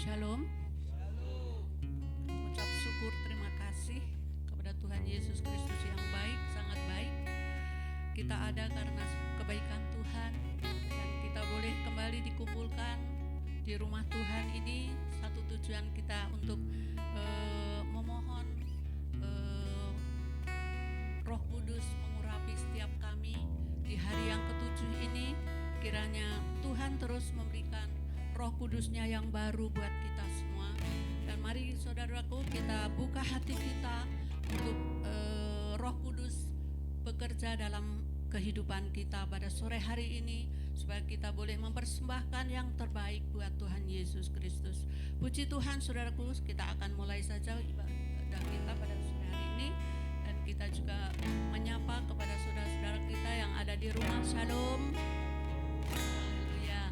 Shalom. Ucap syukur terima kasih kepada Tuhan Yesus Kristus yang baik, sangat baik. Kita ada karena kebaikan Tuhan dan kita boleh kembali dikumpulkan di rumah Tuhan ini. Satu tujuan kita untuk memohon Roh Kudus mengurapi setiap kami di hari yang ketujuh ini. Kiranya Tuhan terus memberikan Roh Kudusnya yang baru buat kita semua. Dan mari saudaraku, kita buka hati kita untuk Roh Kudus bekerja dalam kehidupan kita pada sore hari ini, supaya kita boleh mempersembahkan yang terbaik buat Tuhan Yesus Kristus. Puji Tuhan saudaraku, kita akan mulai saja ibadah kita pada sore hari ini. Dan kita juga menyapa kepada saudara-saudara kita yang ada di rumah. Shalom. Haleluya.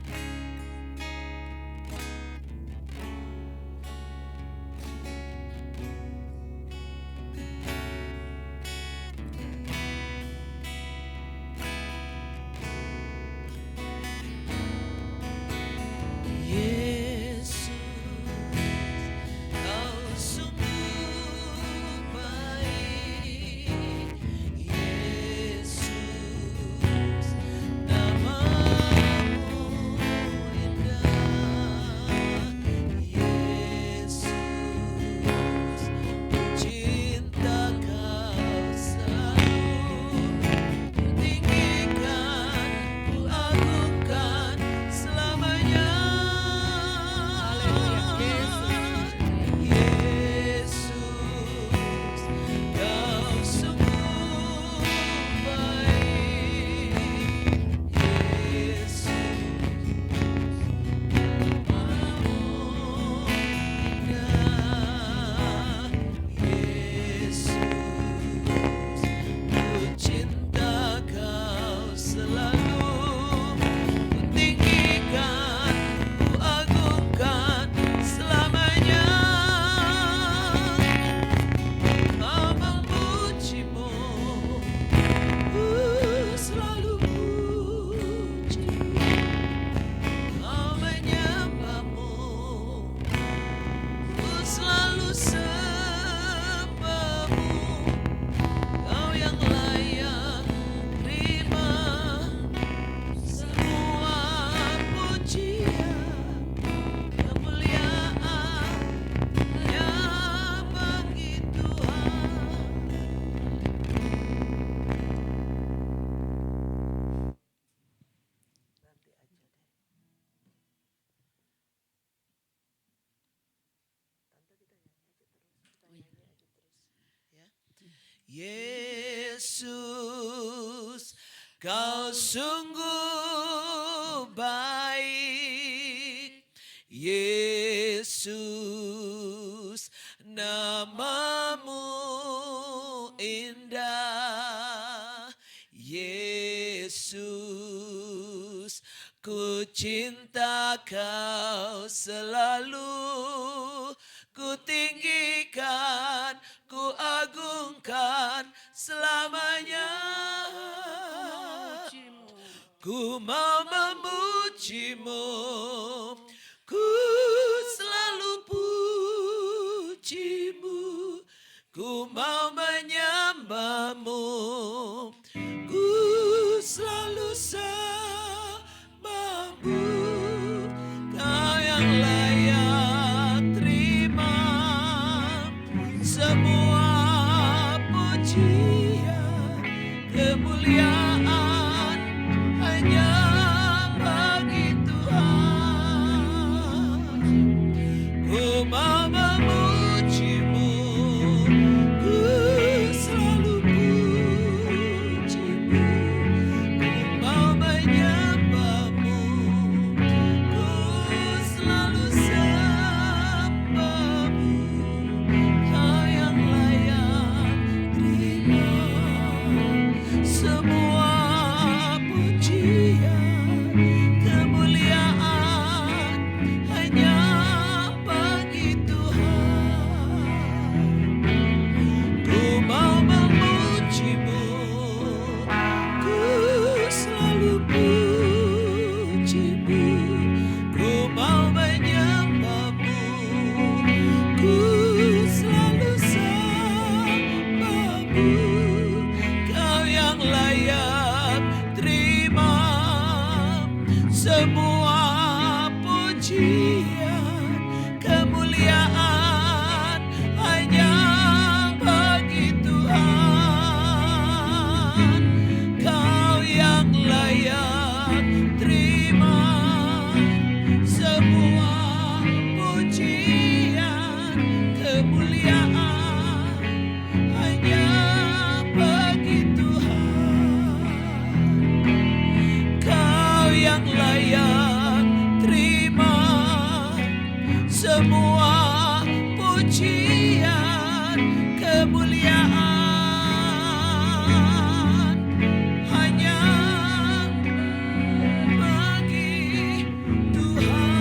Yesus, Kau sungguh baik. Yesus, namamu indah. Yesus, ku cinta Kau selalu. Ku tinggikan, ku agungkan selamanya. Ku mau memuji-Mu, ku selalu puji-Mu. Ku mau menyembah-Mu, ku selalu sembah-Mu. Kau yang layak terima semua pujian, kemuliaan hanya bagi Tuhan. Ku mau memuji-Mu, ku semua pujian kemuliaan hanya bagi Tuhan.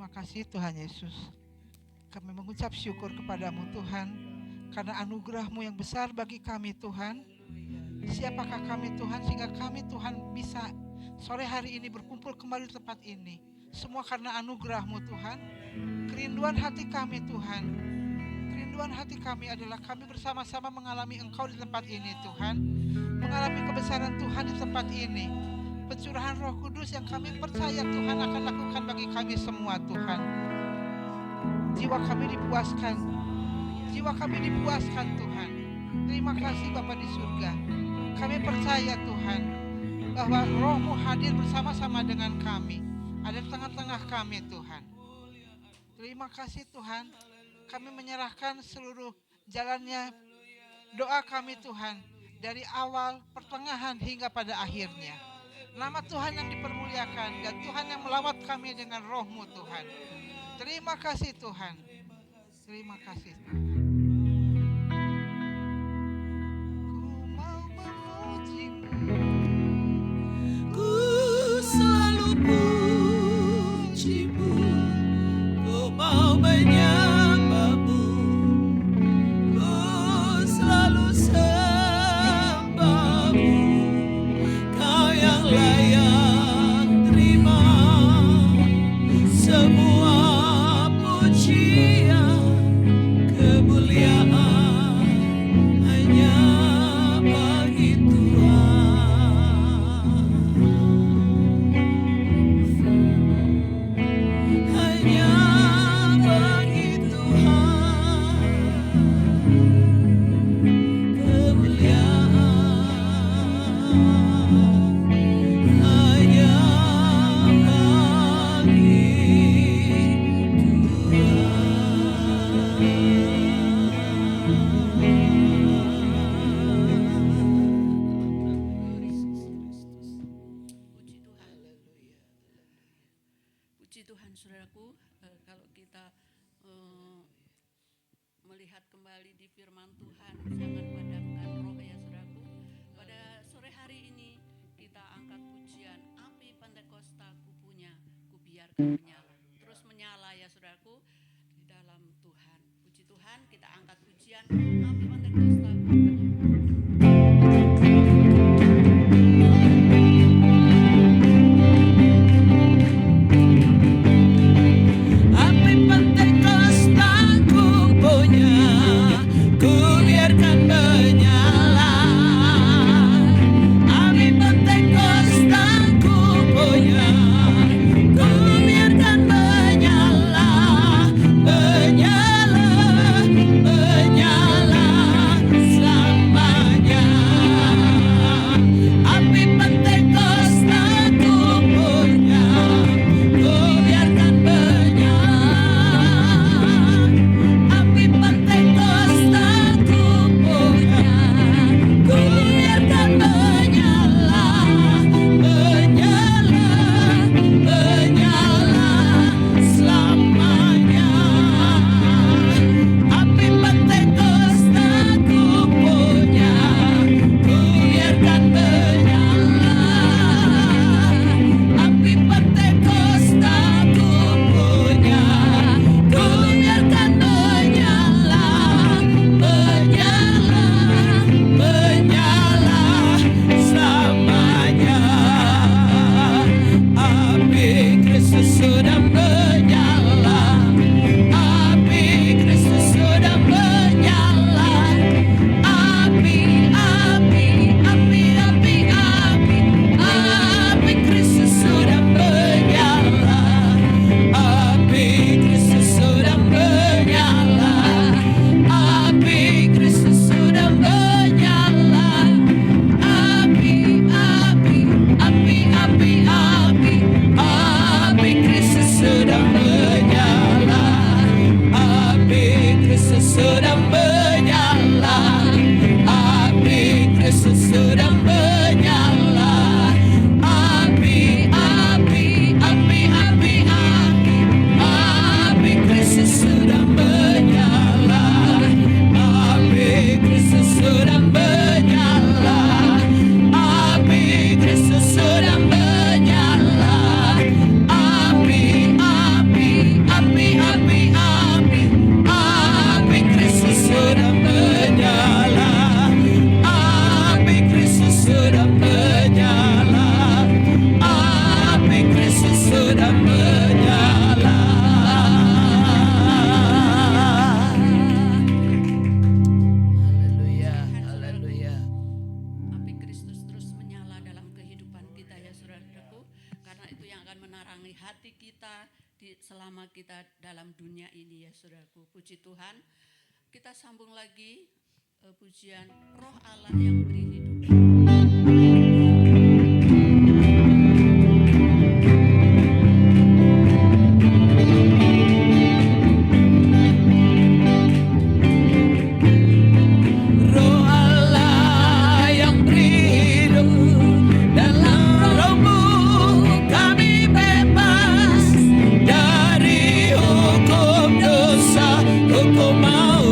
Terima kasih Tuhan Yesus. Kami mengucap syukur kepadamu Tuhan, karena anugerah-Mu yang besar bagi kami Tuhan. Siapakah kami Tuhan sehingga kami Tuhan bisa sore hari ini berkumpul kembali di tempat ini. Semua karena anugerah-Mu Tuhan. Kerinduan hati kami Tuhan, kerinduan hati kami adalah kami bersama-sama mengalami Engkau di tempat ini Tuhan. Mengalami kebesaran Tuhan di tempat ini. Pencurahan Roh Kudus yang kami percaya Tuhan akan lakukan bagi kami semua Tuhan. Jiwa kami dipuaskan, jiwa kami dipuaskan Tuhan. Terima kasih Bapa di surga. Kami percaya Tuhan bahwa Roh-Mu hadir bersama-sama dengan kami, ada di tengah-tengah kami Tuhan. Terima kasih Tuhan. Kami menyerahkan seluruh jalannya doa kami Tuhan, dari awal, pertengahan hingga pada akhirnya. Nama Tuhan yang dipermuliakan dan Tuhan yang melawat kami dengan Roh-Mu Tuhan. Terima kasih Tuhan. Terima kasih Tuhan. Ku mau memuji-Mu. Ku selalu puji-Mu, ku mau menyembah-Mu, ku selalu sembah-Mu. Kau yang layak terima semua pujian, kemuliaan hanya bagi Tuhan. Hanya bagi Tuhan kemuliaan, hanya bagi Puji Tuhan. Puji Tuhan saudaraku, kalau kita melihat kembali di firman Tuhan, jangan padamkan roh ya saudaraku. Pada sore hari ini kita angkat pujian api Pentakosta ku punya, ku biarkan menyala. Terus menyala ya saudaraku di dalam Tuhan. Puji Tuhan, kita angkat pujian api Pentakosta ku punya. api Pentakosta ku punya, ku biarkan menyala. Api Pentakosta ku punya, ku biarkan menyala, menyala, menyala. dan menyala. Haleluya, haleluya. Api Kristus terus menyala dalam kehidupan kita ya saudaraku, karena itu yang akan menerangi hati kita selama kita dalam dunia ini ya saudaraku. Puji Tuhan. Kita sambung lagi pujian Roh Allah yang beri hidup. Roh Allah yang beri hidup, dalam Roh-Mu kami bebas dari hukum dosa, hukum maut.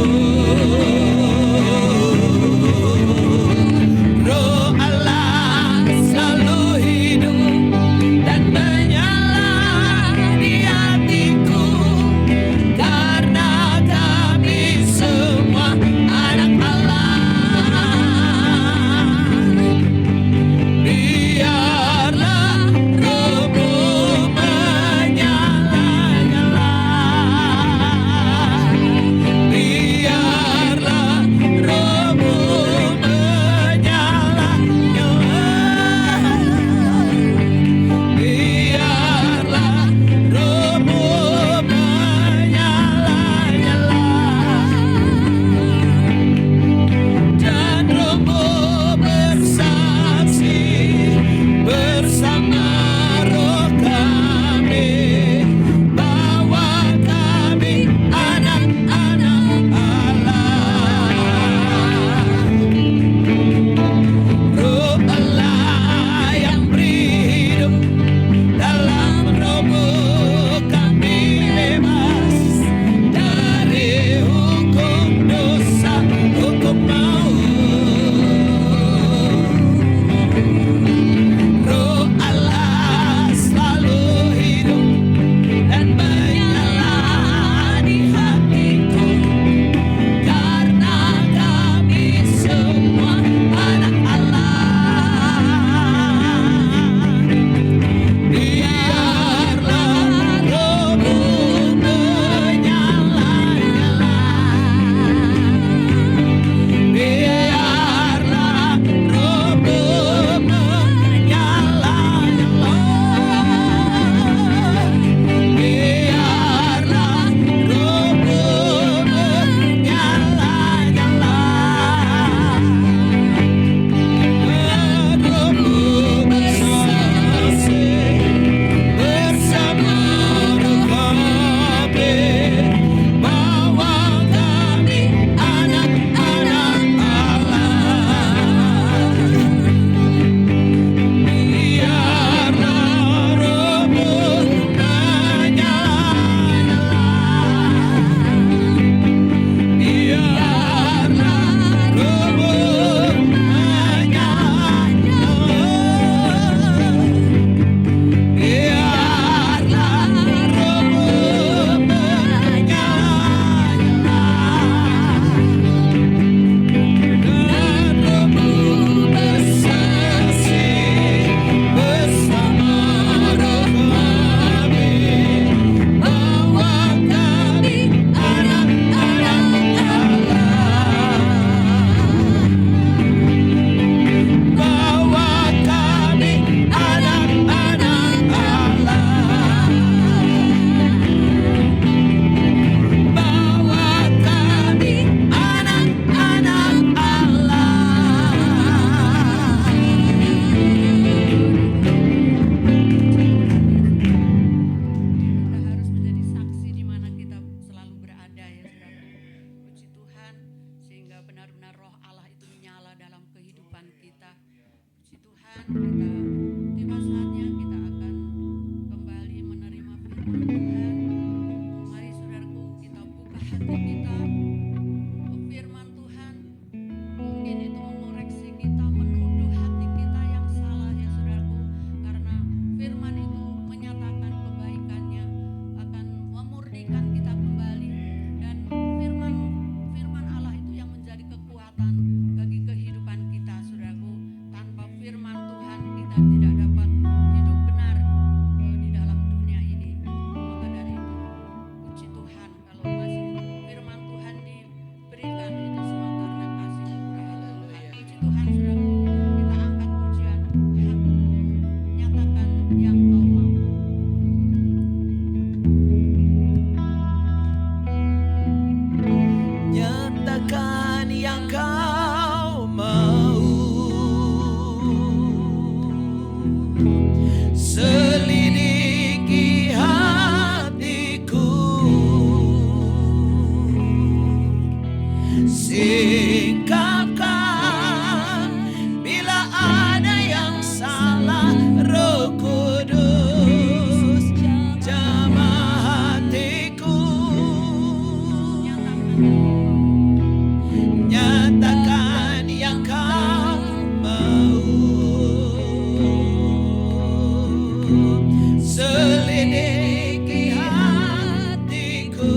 selidiki hatiku,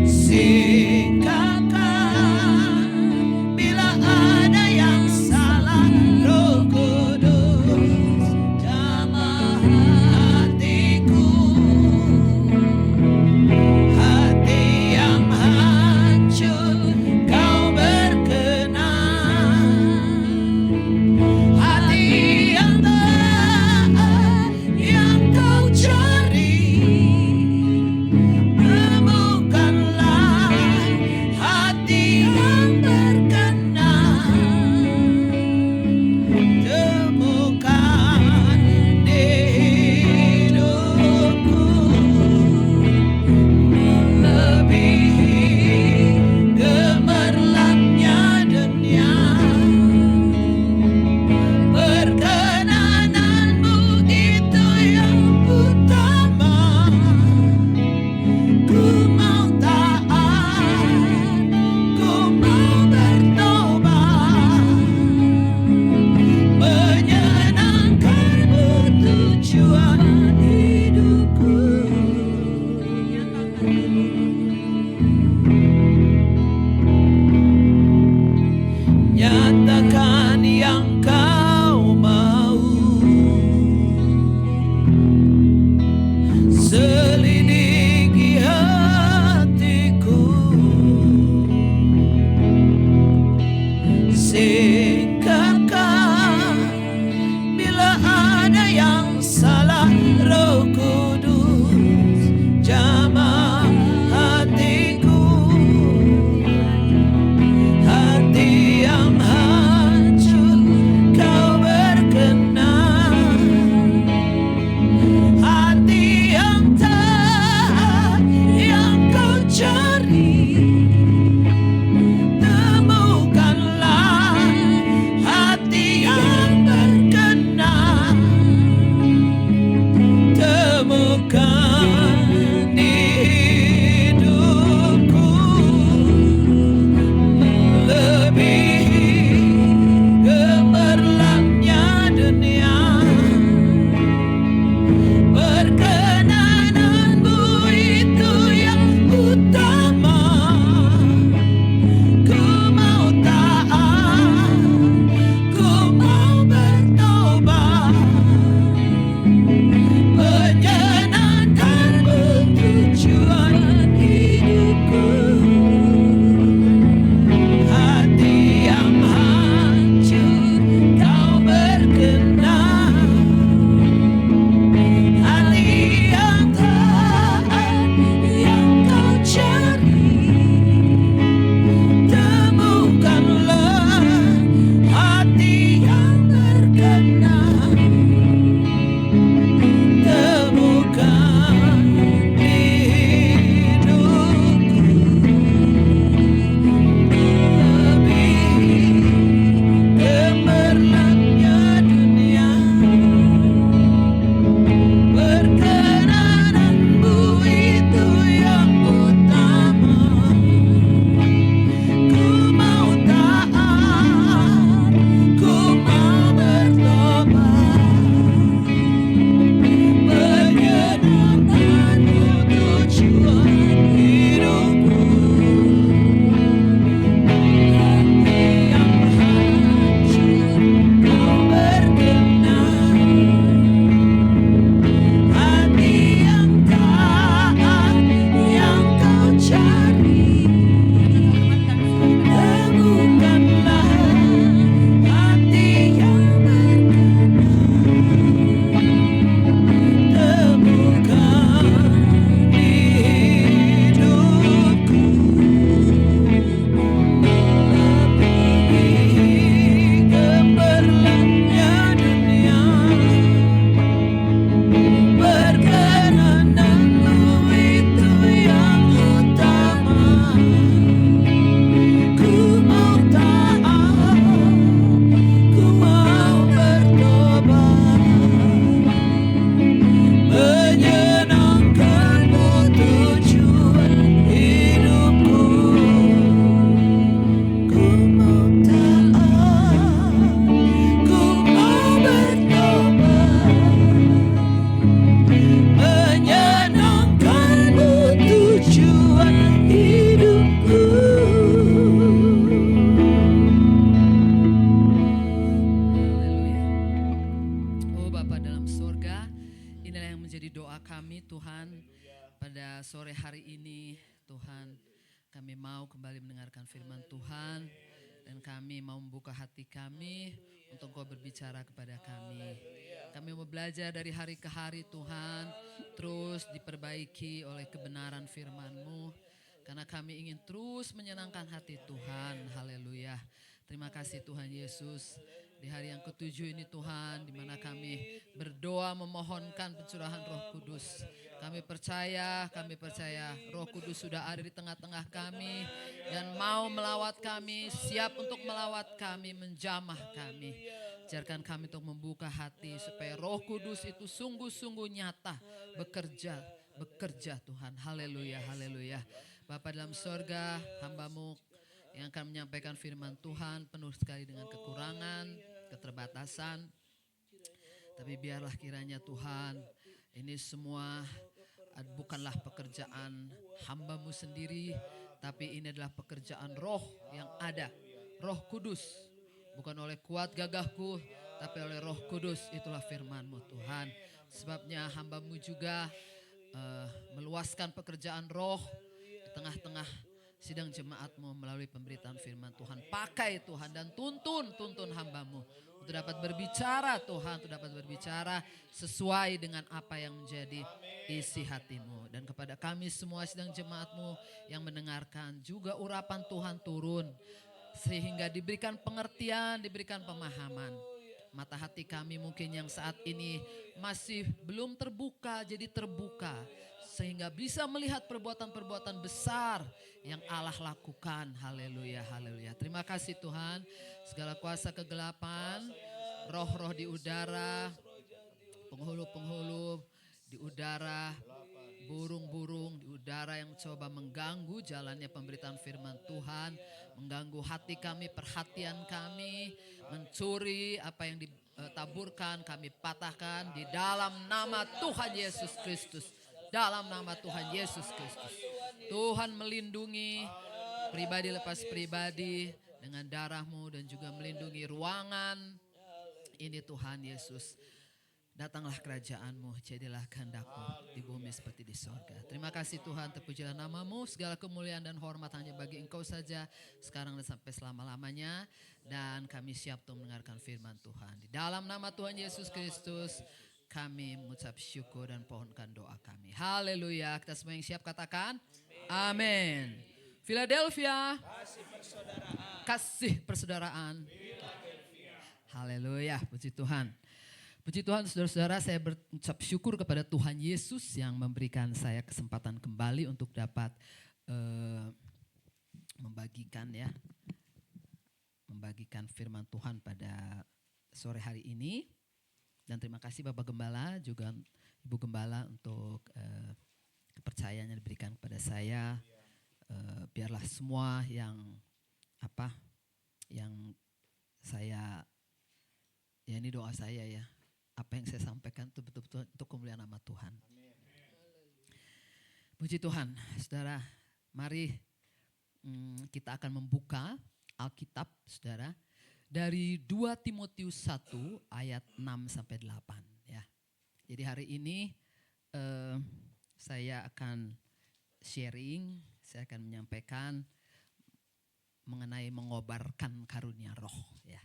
singkapkan bila ada yang salah. Roh Kudus jamah hatiku, hati yang hancur Kau berkenan, hati yang menjadi doa kami Tuhan pada sore hari ini. Tuhan, kami mau kembali mendengarkan firman Tuhan dan kami mau membuka hati kami untuk Kau berbicara kepada kami. Kami mau belajar dari hari ke hari Tuhan, terus diperbaiki oleh kebenaran firman-Mu. Karena kami ingin terus menyenangkan hati Tuhan. Haleluya. Terima kasih Tuhan Yesus. Di hari yang ke-7 ini Tuhan, di mana kami berdoa memohonkan pencurahan Roh Kudus. Kami percaya Roh Kudus sudah ada di tengah-tengah kami dan mau melawat kami, siap untuk melawat kami, menjamah kami. Ajarkan kami untuk membuka hati supaya Roh Kudus itu sungguh-sungguh nyata bekerja Tuhan. Haleluya, haleluya. Bapa dalam sorga, hamba-Mu yang akan menyampaikan firman Tuhan penuh sekali dengan kekurangan, keterbatasan. Tapi biarlah kiranya Tuhan, ini semua bukanlah pekerjaan hamba-Mu sendiri, tapi ini adalah pekerjaan Roh yang ada, Roh Kudus. Bukan oleh kuat gagahku, tapi oleh Roh Kudus, itulah firman-Mu Tuhan. Sebabnya hamba-Mu juga meluaskan pekerjaan Roh di tengah-tengah sidang jemaat-Mu melalui pemberitaan firman Tuhan. Pakai Tuhan dan tuntun hamba-Mu untuk dapat berbicara Tuhan, untuk dapat berbicara sesuai dengan apa yang menjadi isi hati-Mu. Dan kepada kami semua sidang jemaat-Mu yang mendengarkan juga urapan Tuhan turun. Sehingga diberikan pengertian, diberikan pemahaman. Mata hati kami mungkin yang saat ini masih belum terbuka, jadi terbuka. Sehingga bisa melihat perbuatan-perbuatan besar yang Allah lakukan. Haleluya, haleluya. Terima kasih Tuhan. Segala kuasa kegelapan, roh-roh di udara, penghulu-penghulu di udara, burung-burung di udara yang coba mengganggu jalannya pemberitaan firman Tuhan, mengganggu hati kami, perhatian kami, mencuri apa yang ditaburkan, kami patahkan di dalam nama Tuhan Yesus Kristus. Dalam nama Tuhan Yesus Kristus. Tuhan melindungi pribadi lepas pribadi dengan darah-Mu dan juga melindungi ruangan ini Tuhan Yesus. Datanglah kerajaan-Mu, jadilah kehendak-Mu di bumi seperti di sorga. Terima kasih Tuhan, terpujilah nama-Mu, segala kemuliaan dan hormat hanya bagi Engkau saja, sekarang dan sampai selama-lamanya. Dan kami siap untuk mendengarkan firman Tuhan. Di dalam nama Tuhan Yesus Kristus, kami mengucap syukur dan pohonkan doa kami. Haleluya, kita semua yang siap katakan, amin. Philadelphia, kasih persaudaraan. Haleluya, puji Tuhan. Puji Tuhan saudara-saudara, saya berucap syukur kepada Tuhan Yesus yang memberikan saya kesempatan kembali untuk dapat membagikan firman Tuhan pada sore hari ini. Dan terima kasih Bapak Gembala juga Ibu Gembala untuk kepercayaan yang diberikan kepada saya. Biarlah semua yang saya, ya ini doa saya ya, apa yang saya sampaikan itu betul-betul untuk kemuliaan nama Tuhan. Puji Tuhan, saudara, mari kita akan membuka Alkitab, saudara, dari 2 Timotius 1 ayat 6 sampai 8 ya. Jadi hari ini saya akan sharing, saya akan menyampaikan mengenai mengobarkan karunia roh ya.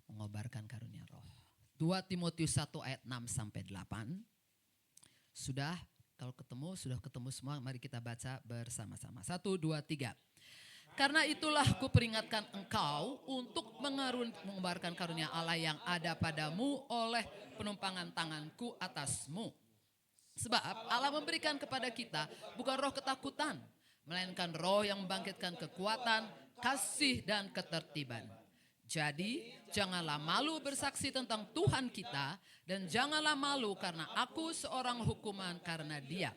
Mengobarkan karunia roh. 2 Timotius 1 ayat 6 sampai 8. Sudah, kalau sudah ketemu semua, mari kita baca bersama-sama. 1, 2, 3. Karena itulah kuperingatkan engkau untuk mengobarkan karunia Allah yang ada padamu oleh penumpangan tanganku atasmu. Sebab Allah memberikan kepada kita bukan roh ketakutan, melainkan roh yang membangkitkan kekuatan, kasih dan ketertiban. Jadi janganlah malu bersaksi tentang Tuhan kita dan janganlah malu karena aku seorang hukuman karena Dia.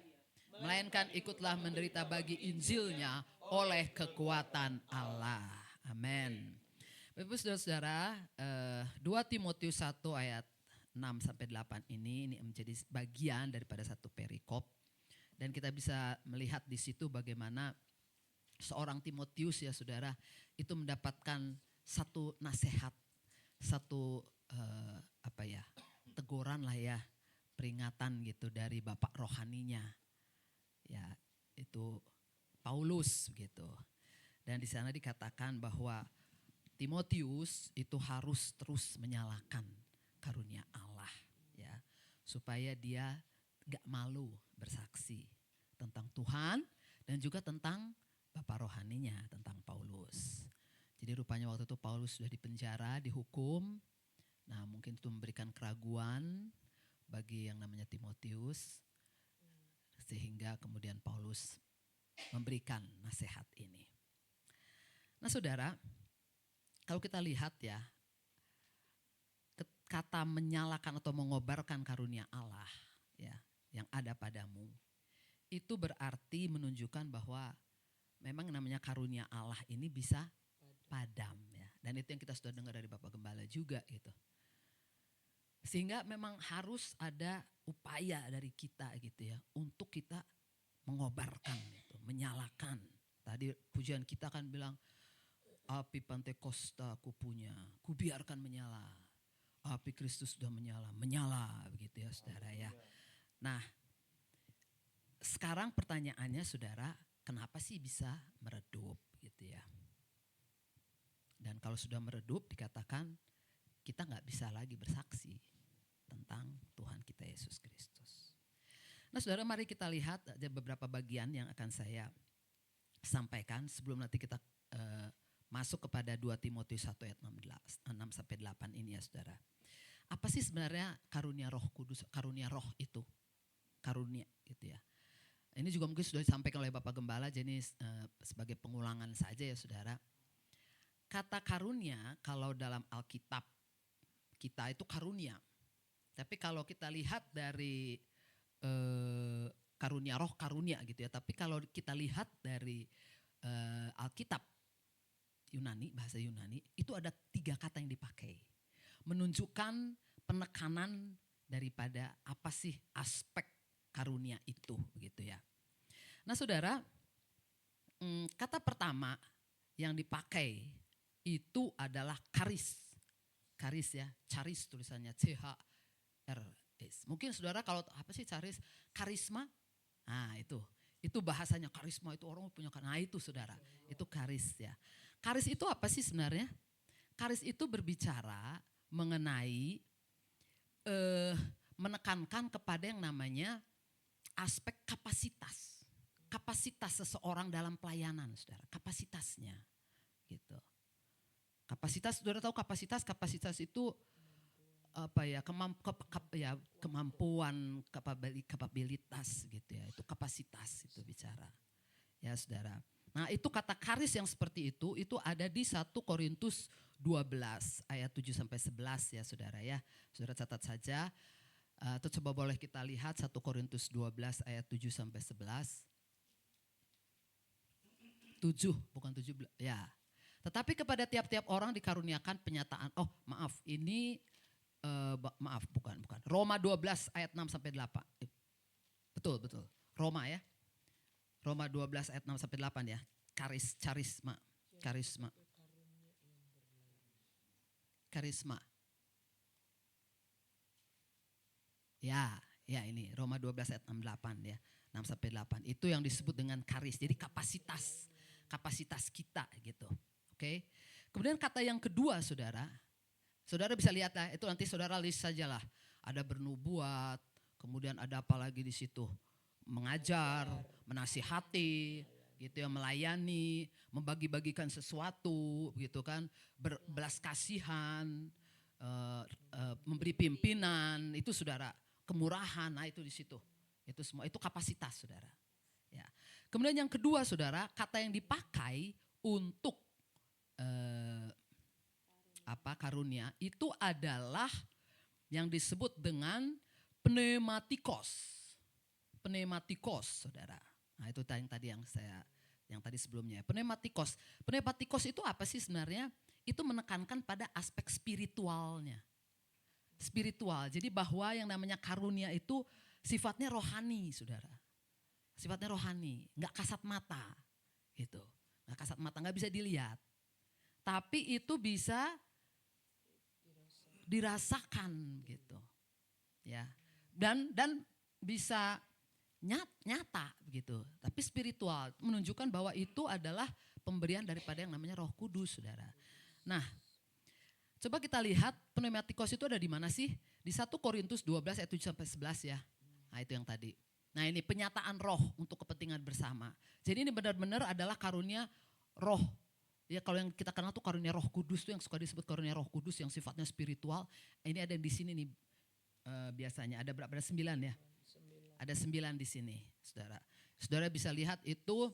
Melainkan ikutlah menderita bagi Injilnya oleh kekuatan Allah. Amin. Bapak saudara-saudara, 2 Timotius 1 ayat 6 sampai 8 ini menjadi bagian daripada satu perikop. Dan kita bisa melihat di situ bagaimana seorang Timotius ya saudara, itu mendapatkan satu nasihat, satu teguran lah ya, peringatan gitu dari bapak rohaninya. Ya, itu Paulus gitu. Dan di sana dikatakan bahwa Timotius itu harus terus menyalakan karunia Allah ya, supaya dia gak malu bersaksi tentang Tuhan dan juga tentang bapak rohaninya, tentang Paulus. Jadi rupanya waktu itu Paulus sudah dipenjara, dihukum. Nah mungkin itu memberikan keraguan bagi yang namanya Timotius, sehingga kemudian Paulus memberikan nasihat ini. Nah saudara, kalau kita lihat ya, kata menyalakan atau mengobarkan karunia Allah ya yang ada padamu, itu berarti menunjukkan bahwa memang namanya karunia Allah ini bisa padam ya. Dan itu yang kita sudah dengar dari Bapak Gembala juga gitu. Sehingga memang harus ada upaya dari kita gitu ya, untuk kita mengobarkan gitu, menyalakan. Tadi pujian kita kan bilang, api Pantekosta ku punya, ku biarkan menyala. Api Kristus sudah menyala, menyala begitu ya saudara ya. Nah sekarang pertanyaannya saudara, kenapa sih bisa meredup gitu ya. Dan kalau sudah meredup dikatakan kita gak bisa lagi bersaksi tentang Tuhan kita Yesus Kristus. Nah saudara, mari kita lihat ada beberapa bagian yang akan saya sampaikan sebelum nanti kita masuk kepada 2 Timotius 1 ayat 6-8 ini ya saudara. Apa sih sebenarnya karunia Roh Kudus, karunia roh itu? Karunia gitu ya. Ini juga mungkin sudah disampaikan oleh Bapak Gembala, jadi sebagai pengulangan saja ya saudara. Kata karunia kalau dalam Alkitab kita itu karunia. Tapi kalau kita lihat dari karunia roh, karunia gitu ya. Tapi kalau kita lihat dari Alkitab Yunani, bahasa Yunani, itu ada 3 kata yang dipakai. Menunjukkan penekanan daripada apa sih aspek karunia itu begitu ya. Nah saudara, kata pertama yang dipakai itu adalah karis. Karis ya, charis tulisannya C-H-R-I-S. Mungkin saudara kalau apa sih charis? Karisma. Nah itu bahasanya karisma, itu orang punya. Nah itu saudara, itu karis ya. Karis itu apa sih sebenarnya? Karis itu berbicara mengenai menekankan kepada yang namanya aspek kapasitas. Kapasitas seseorang dalam pelayanan saudara, kapasitasnya gitu. Kapasitas, saudara tahu kapasitas itu apa ya, kemampuan, kapabilitas gitu ya, itu kapasitas itu bicara ya saudara. Nah itu kata karis yang seperti itu ada di 1 Korintus 12 ayat 7-11 ya saudara ya. Saudara catat saja, atau coba boleh kita lihat 1 Korintus 12 ayat 7-11. 7 bukan 17 ya. Tetapi kepada tiap-tiap orang dikaruniakan penyataan, bukan. Roma 12 ayat 6-8. Betul. Roma ya. Roma 12 ayat 6-8 ya. Karisma. Ya ini Roma 12 ayat 6-8 ya. 6-8. Itu yang disebut dengan karis. Jadi kapasitas kita gitu. Oke. Kemudian kata yang kedua saudara bisa lihat lah, itu nanti saudara list sajalah. Ada bernubuat, kemudian ada apa lagi di situ? Mengajar, menasihati, gitu ya, melayani, membagi-bagikan sesuatu, gitu kan, berbelas kasihan, memberi pimpinan, itu saudara, kemurahan, nah itu di situ. Itu semua itu kapasitas saudara. Ya. Kemudian yang kedua saudara, kata yang dipakai untuk karunia itu adalah yang disebut dengan pneumatikos saudara. Nah itu yang tadi sebelumnya. Pneumatikos itu apa sih sebenarnya? Itu menekankan pada aspek spiritualnya. Spiritual. Jadi bahwa yang namanya karunia itu sifatnya rohani saudara. Sifatnya rohani, nggak kasat mata gitu. Nggak kasat mata, nggak bisa dilihat. Tapi itu bisa dirasakan gitu. Ya. dan bisa nyata begitu. Tapi spiritual menunjukkan bahwa itu adalah pemberian daripada yang namanya Roh Kudus, Saudara. Nah, coba kita lihat pneumatikos itu ada di mana sih? Di 1 Korintus 12 ayat 7 sampai 11 ya. Nah, itu yang tadi. Nah, ini penyataan roh untuk kepentingan bersama. Jadi ini benar-benar adalah karunia roh. Ya, kalau yang kita kenal tuh karunia Roh Kudus tuh yang suka disebut karunia Roh Kudus yang sifatnya spiritual. Ini ada di sini nih biasanya ada berapa? Ada 9 ya. Ada 9 di sini, Saudara. Saudara bisa lihat itu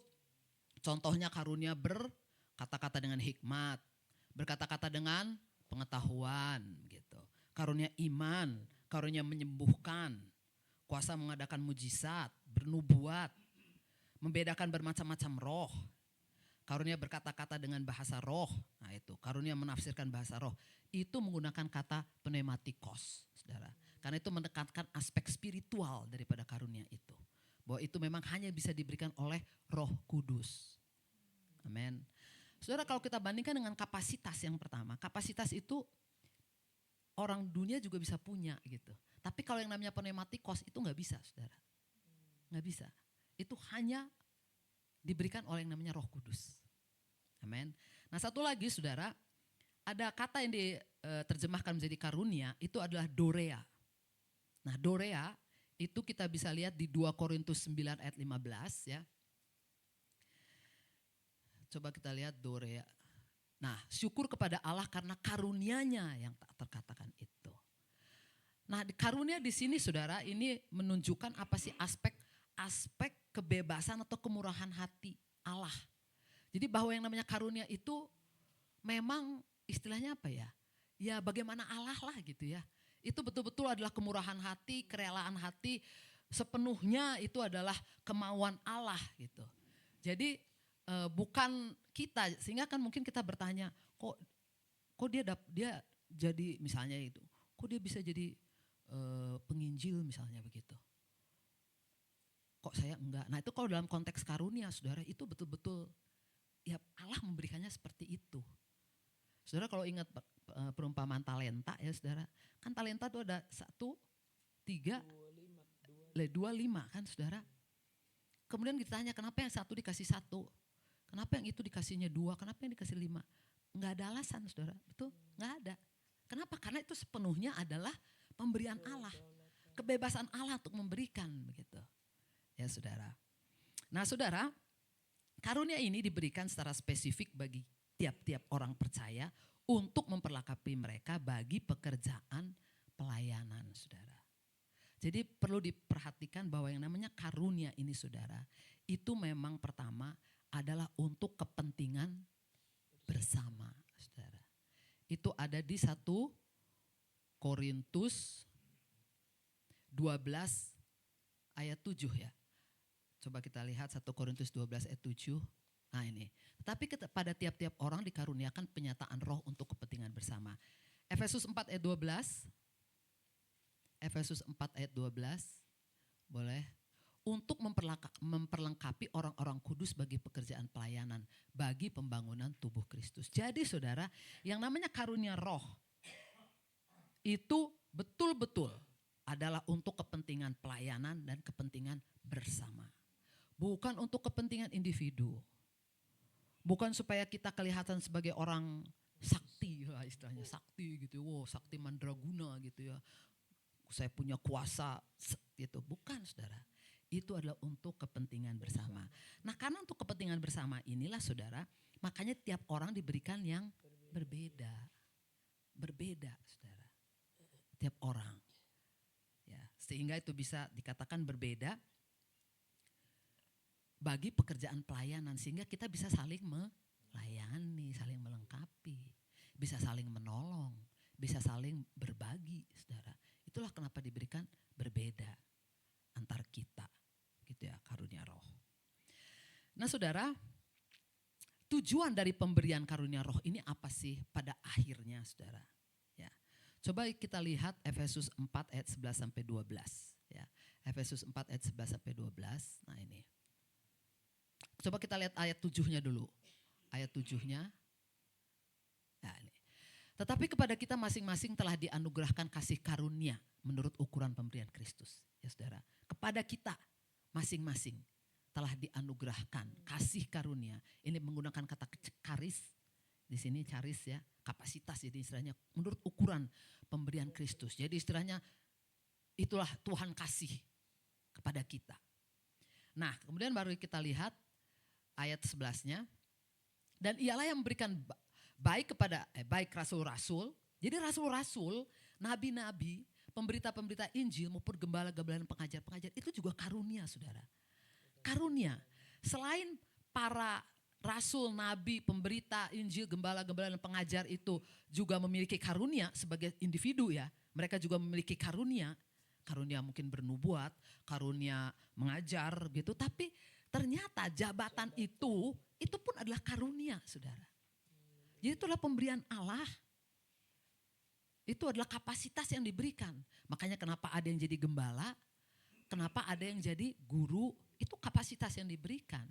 contohnya karunia berkata-kata dengan hikmat, berkata-kata dengan pengetahuan gitu. Karunia iman, karunia menyembuhkan, kuasa mengadakan mujizat, bernubuat, membedakan bermacam-macam roh. Karunia berkata-kata dengan bahasa roh. Nah itu, karunia menafsirkan bahasa roh. Itu menggunakan kata pneumatikos, Saudara. Karena itu menekankan aspek spiritual daripada karunia itu. Bahwa itu memang hanya bisa diberikan oleh Roh Kudus. Amin. Saudara, kalau kita bandingkan dengan kapasitas yang pertama. Kapasitas itu orang dunia juga bisa punya gitu. Tapi kalau yang namanya pneumatikos itu gak bisa, Saudara. Gak bisa. Itu hanya diberikan oleh yang namanya Roh Kudus. Amin. Nah satu lagi, Saudara, ada kata yang diterjemahkan menjadi karunia, itu adalah dorea. Nah dorea itu kita bisa lihat di 2 Korintus 9 ayat 15 ya. Coba kita lihat dorea. Nah syukur kepada Allah karena karunianya yang tak terkatakan itu. Nah karunia di sini, Saudara, ini menunjukkan apa sih aspek kebebasan atau kemurahan hati Allah. Jadi bahwa yang namanya karunia itu memang istilahnya apa ya? Ya bagaimana Allah lah gitu ya. Itu betul-betul adalah kemurahan hati, kerelaan hati, sepenuhnya itu adalah kemauan Allah gitu. Jadi bukan kita, sehingga kan mungkin kita bertanya, kok dia jadi misalnya itu, kok dia bisa jadi penginjil misalnya begitu. Kok saya enggak? Nah itu kalau dalam konteks karunia, Saudara, itu betul-betul ya Allah memberikannya seperti itu. Saudara kalau ingat perumpamaan talenta ya Saudara, kan talenta itu ada 1, 3, 2, 5 kan Saudara. Kemudian ditanya kenapa yang 1 dikasih 1, kenapa yang itu dikasihnya 2, kenapa yang dikasih 5. Enggak ada alasan Saudara, betul? Enggak ada. Kenapa? Karena itu sepenuhnya adalah pemberian Allah. Kebebasan Allah untuk memberikan begitu. Ya Saudara. Nah Saudara, karunia ini diberikan secara spesifik bagi tiap-tiap orang percaya untuk memperlengkapi mereka bagi pekerjaan pelayanan, Saudara. Jadi perlu diperhatikan bahwa yang namanya karunia ini, Saudara, itu memang pertama adalah untuk kepentingan bersama, Saudara. Itu ada di 1 Korintus 12 ayat 7 ya. Coba kita lihat 1 Korintus 12 ayat 7. Nah ini, tetapi pada tiap-tiap orang dikaruniakan penyataan roh untuk kepentingan bersama. Efesus 4 ayat 12. Efesus 4 ayat 12. Boleh. Untuk memperlengkapi orang-orang kudus bagi pekerjaan pelayanan. Bagi pembangunan tubuh Kristus. Jadi Saudara, yang namanya karunia roh. Itu betul-betul adalah untuk kepentingan pelayanan dan kepentingan bersama. Bukan untuk kepentingan individu. Bukan supaya kita kelihatan sebagai orang sakti lah istilahnya, sakti gitu. Wow, sakti mandraguna gitu ya. Saya punya kuasa gitu. Bukan Saudara. Itu adalah untuk kepentingan bersama. Nah karena untuk kepentingan bersama inilah Saudara, makanya tiap orang diberikan yang berbeda. Berbeda Saudara. Tiap orang. Ya, sehingga itu bisa dikatakan berbeda bagi pekerjaan pelayanan, sehingga kita bisa saling melayani, saling melengkapi, bisa saling menolong, bisa saling berbagi, Saudara. Itulah kenapa diberikan berbeda antar kita, gitu ya, karunia roh. Nah Saudara, tujuan dari pemberian karunia roh ini apa sih pada akhirnya Saudara? Ya. Coba kita lihat Efesus 4 ayat 11 sampai 12 ya. Efesus 4 ayat 11 sampai 12. Nah ini. Coba kita lihat ayat 7-nya dulu. Ayat 7-nya. Nah ini. Tetapi kepada kita masing-masing telah dianugerahkan kasih karunia menurut ukuran pemberian Kristus, ya saudara. Kepada kita masing-masing telah dianugerahkan kasih karunia. Ini menggunakan kata charis, di sini charis ya, kapasitas, jadi istilahnya menurut ukuran pemberian Kristus. Jadi istilahnya itulah Tuhan kasih kepada kita. Nah, kemudian baru kita lihat ayat 11-nya. Dan ialah yang memberikan baik kepada baik rasul-rasul. Jadi rasul-rasul, nabi-nabi, pemberita-pemberita Injil maupun gembala-gembala dan pengajar-pengajar itu juga karunia, saudara. Karunia. Selain para rasul, nabi, pemberita Injil, gembala-gembala dan pengajar itu juga memiliki karunia sebagai individu ya. Mereka juga memiliki karunia. Karunia mungkin bernubuat, karunia mengajar gitu. Tapi ternyata jabatan itu pun adalah karunia, saudara. Jadi itulah pemberian Allah. Itu adalah kapasitas yang diberikan. Makanya kenapa ada yang jadi gembala, kenapa ada yang jadi guru, itu kapasitas yang diberikan.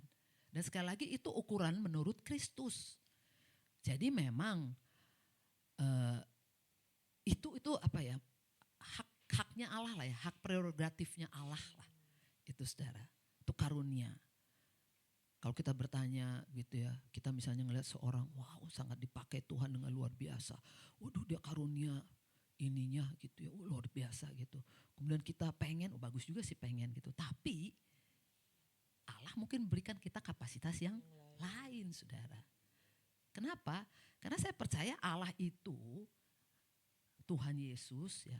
Dan sekali lagi itu ukuran menurut Kristus. Jadi memang itu apa ya, haknya Allah lah ya, hak prerogatifnya Allah lah. Itu saudara, itu karunia. Kalau kita bertanya gitu ya, kita misalnya ngelihat seorang, wow sangat dipakai Tuhan dengan luar biasa. Waduh dia karunia ininya gitu ya, luar biasa gitu. Kemudian kita pengen, bagus juga sih pengen gitu. Tapi Allah mungkin berikan kita kapasitas yang lain, saudara. Kenapa? Karena saya percaya Allah itu, Tuhan Yesus ya,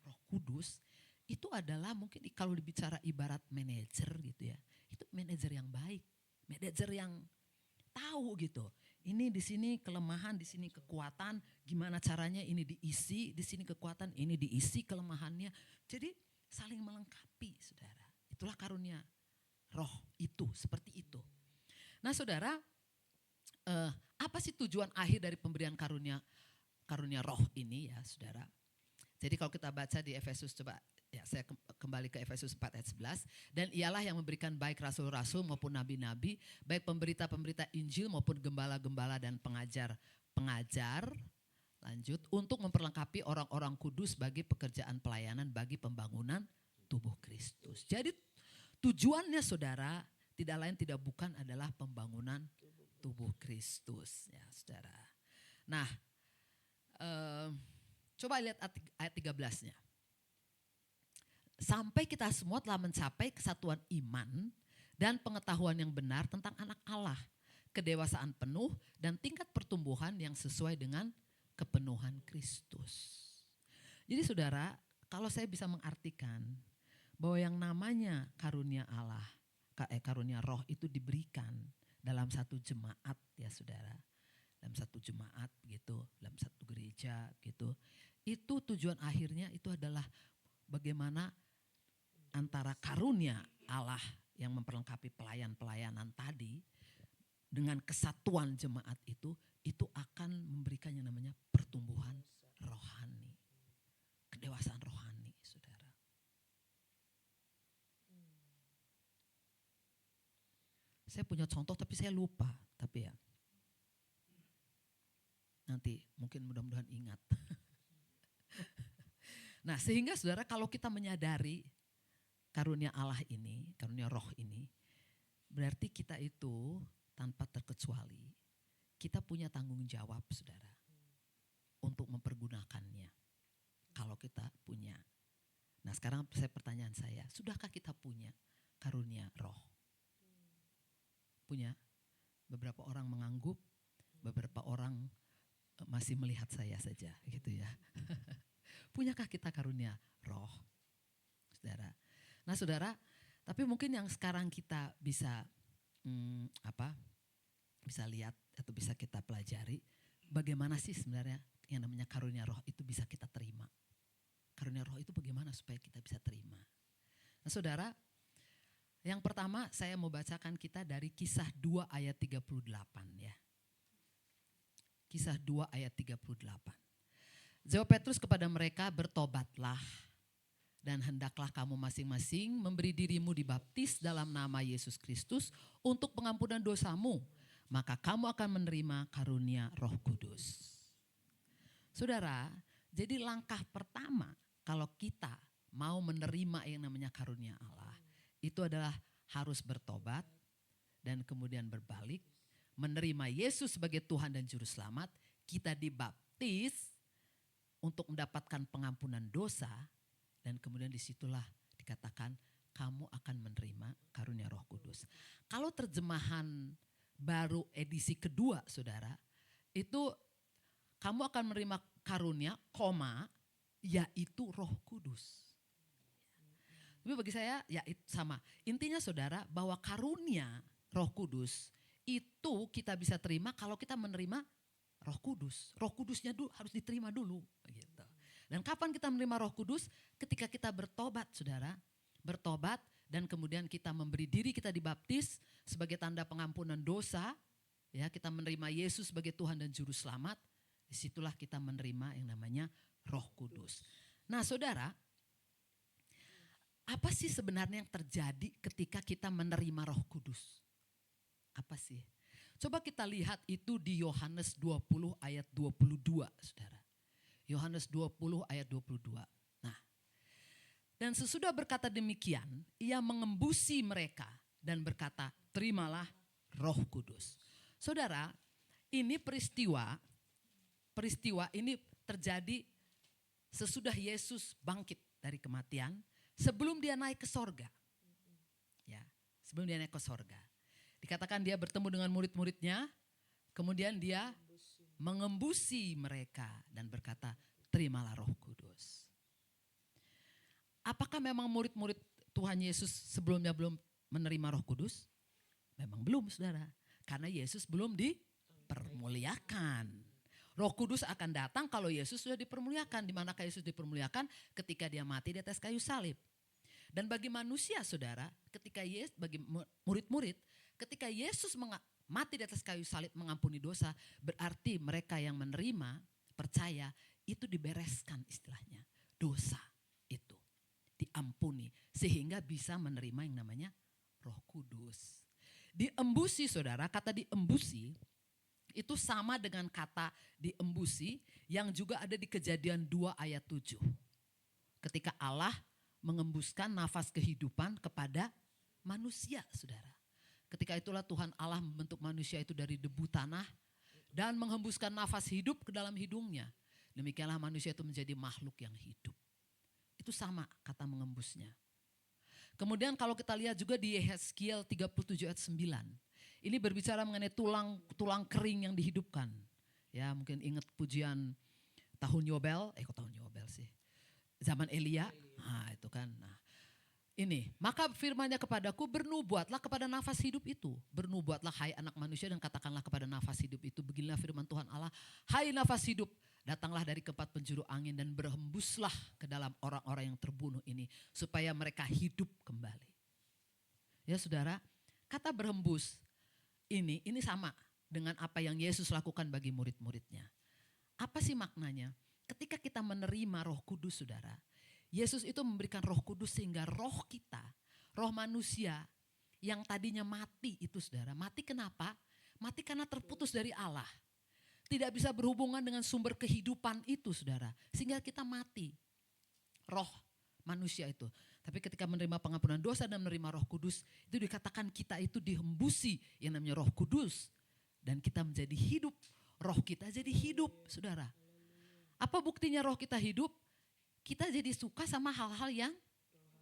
Roh Kudus, itu adalah mungkin kalau dibicara ibarat manajer gitu ya. Itu manajer yang baik, manajer yang tahu gitu. Ini di sini kelemahan, di sini kekuatan, gimana caranya ini diisi, di sini kekuatan, ini diisi kelemahannya. Jadi saling melengkapi, saudara. Itulah karunia Roh itu, seperti itu. Nah saudara, apa sih tujuan akhir dari pemberian karunia Roh ini ya saudara? Jadi kalau kita baca di Efesus, coba ya saya kembali ke Efesus 4 ayat 11. Dan ialah yang memberikan baik rasul-rasul maupun nabi-nabi, baik pemberita-pemberita Injil maupun gembala-gembala dan pengajar, lanjut, untuk memperlengkapi orang-orang kudus bagi pekerjaan pelayanan bagi pembangunan tubuh Kristus. Jadi tujuannya saudara tidak lain tidak bukan adalah pembangunan tubuh Kristus ya saudara. Nah coba lihat ayat 13-nya. Sampai kita semua telah mencapai kesatuan iman dan pengetahuan yang benar tentang anak Allah, kedewasaan penuh dan tingkat pertumbuhan yang sesuai dengan kepenuhan Kristus. Jadi saudara, kalau saya bisa mengartikan bahwa yang namanya karunia Allah, karunia Roh itu diberikan dalam satu jemaat ya saudara. Dalam satu jemaat gitu, dalam satu gereja gitu. Itu tujuan akhirnya itu adalah bagaimana antara karunia Allah yang memperlengkapi pelayanan tadi dengan kesatuan jemaat itu akan memberikan yang namanya pertumbuhan rohani. Kedewasaan rohani, saudara. Saya punya contoh tapi saya lupa, tapi ya. Nanti mungkin mudah-mudahan ingat. Nah sehingga saudara kalau kita menyadari karunia Allah ini, karunia Roh ini, berarti kita itu tanpa terkecuali kita punya tanggung jawab saudara untuk mempergunakannya kalau kita punya. Nah sekarang pertanyaan saya, sudahkah kita punya karunia Roh? Punya? Beberapa orang mengangguk, beberapa orang masih melihat saya saja gitu ya. Punyakah kita karunia Roh? Saudara. Nah saudara, tapi mungkin yang sekarang kita bisa bisa lihat atau bisa kita pelajari, bagaimana sih sebenarnya yang namanya karunia Roh itu bisa kita terima. Karunia Roh itu bagaimana supaya kita bisa terima. Nah saudara, yang pertama saya mau bacakan kita dari Kisah 2 ayat 38 ya. Kisah 2 ayat 38. Jawab Petrus kepada mereka, bertobatlah dan hendaklah kamu masing-masing memberi dirimu dibaptis dalam nama Yesus Kristus untuk pengampunan dosamu. Maka kamu akan menerima karunia Roh Kudus. Saudara, jadi langkah pertama kalau kita mau menerima yang namanya karunia Allah, itu adalah harus bertobat dan kemudian berbalik, menerima Yesus sebagai Tuhan dan Juru Selamat, kita dibaptis untuk mendapatkan pengampunan dosa, dan kemudian disitulah dikatakan kamu akan menerima karunia Roh Kudus. Kalau terjemahan baru edisi kedua, saudara, itu kamu akan menerima karunia, yaitu Roh Kudus. Tapi bagi saya ya itu sama. Intinya saudara bahwa karunia Roh Kudus itu kita bisa terima kalau kita menerima Roh Kudus. Roh Kudusnya dulu harus diterima dulu. Gitu. Dan kapan kita menerima Roh Kudus? Ketika kita bertobat, saudara. Bertobat dan kemudian kita memberi diri, kita dibaptis sebagai tanda pengampunan dosa. Ya, kita menerima Yesus sebagai Tuhan dan Juru Selamat. Disitulah kita menerima yang namanya Roh Kudus. Nah saudara, apa sih sebenarnya yang terjadi ketika kita menerima Roh Kudus? Apa sih? Coba kita lihat itu di Yohanes 20 ayat 22, saudara. Yohanes 20 ayat 22. Nah, dan sesudah berkata demikian, ia mengembusi mereka dan berkata, terimalah Roh Kudus. Saudara, ini peristiwa ini terjadi sesudah Yesus bangkit dari kematian, sebelum dia naik ke sorga. Ya, sebelum dia naik ke sorga. Dikatakan dia bertemu dengan murid-muridnya, kemudian dia mengembusi mereka dan berkata, terimalah Roh Kudus. Apakah memang murid-murid Tuhan Yesus sebelumnya belum menerima Roh Kudus? Memang belum, saudara. Karena Yesus belum dipermuliakan. Roh Kudus akan datang kalau Yesus sudah dipermuliakan. Di manakah Yesus dipermuliakan? Ketika dia mati di atas kayu salib. Dan bagi manusia, saudara, bagi murid-murid, ketika Yesus mati di atas kayu salib mengampuni dosa, berarti mereka yang menerima, percaya, itu dibereskan istilahnya. Dosa itu diampuni sehingga bisa menerima yang namanya Roh Kudus. Diembusi, saudara, kata diembusi itu sama dengan kata diembusi yang juga ada di Kejadian 2 ayat 7. Ketika Allah mengembuskan nafas kehidupan kepada manusia, saudara. Ketika itulah Tuhan Allah membentuk manusia itu dari debu tanah dan menghembuskan nafas hidup ke dalam hidungnya. Demikianlah manusia itu menjadi makhluk yang hidup. Itu sama kata mengembusnya. Kemudian kalau kita lihat juga di Yehezkiel 37 ayat 9. Ini berbicara mengenai tulang kering yang dihidupkan. Ya, mungkin ingat pujian tahun Yobel, kok tahun Yobel sih? Zaman Elia. Nah, itu kan. Nah, ini, maka firman-Nya kepadaku, bernubuatlah kepada nafas hidup itu. Bernubuatlah hai anak manusia dan katakanlah kepada nafas hidup itu. Beginilah firman Tuhan Allah, hai nafas hidup, datanglah dari keempat penjuru angin dan berhembuslah ke dalam orang-orang yang terbunuh ini. Supaya mereka hidup kembali. Ya saudara, kata berhembus ini sama dengan apa yang Yesus lakukan bagi murid-muridnya. Apa sih maknanya? Ketika kita menerima Roh Kudus, saudara, Yesus itu memberikan Roh Kudus sehingga roh kita, roh manusia yang tadinya mati itu, saudara. Mati kenapa? Mati karena terputus dari Allah. Tidak bisa berhubungan dengan sumber kehidupan itu, saudara. Sehingga kita mati. Roh manusia itu. Tapi ketika menerima pengampunan dosa dan menerima Roh Kudus, itu dikatakan kita itu dihembusi yang namanya Roh Kudus. Dan kita menjadi hidup. Roh kita jadi hidup, saudara. Apa buktinya roh kita hidup? Kita jadi suka sama hal-hal yang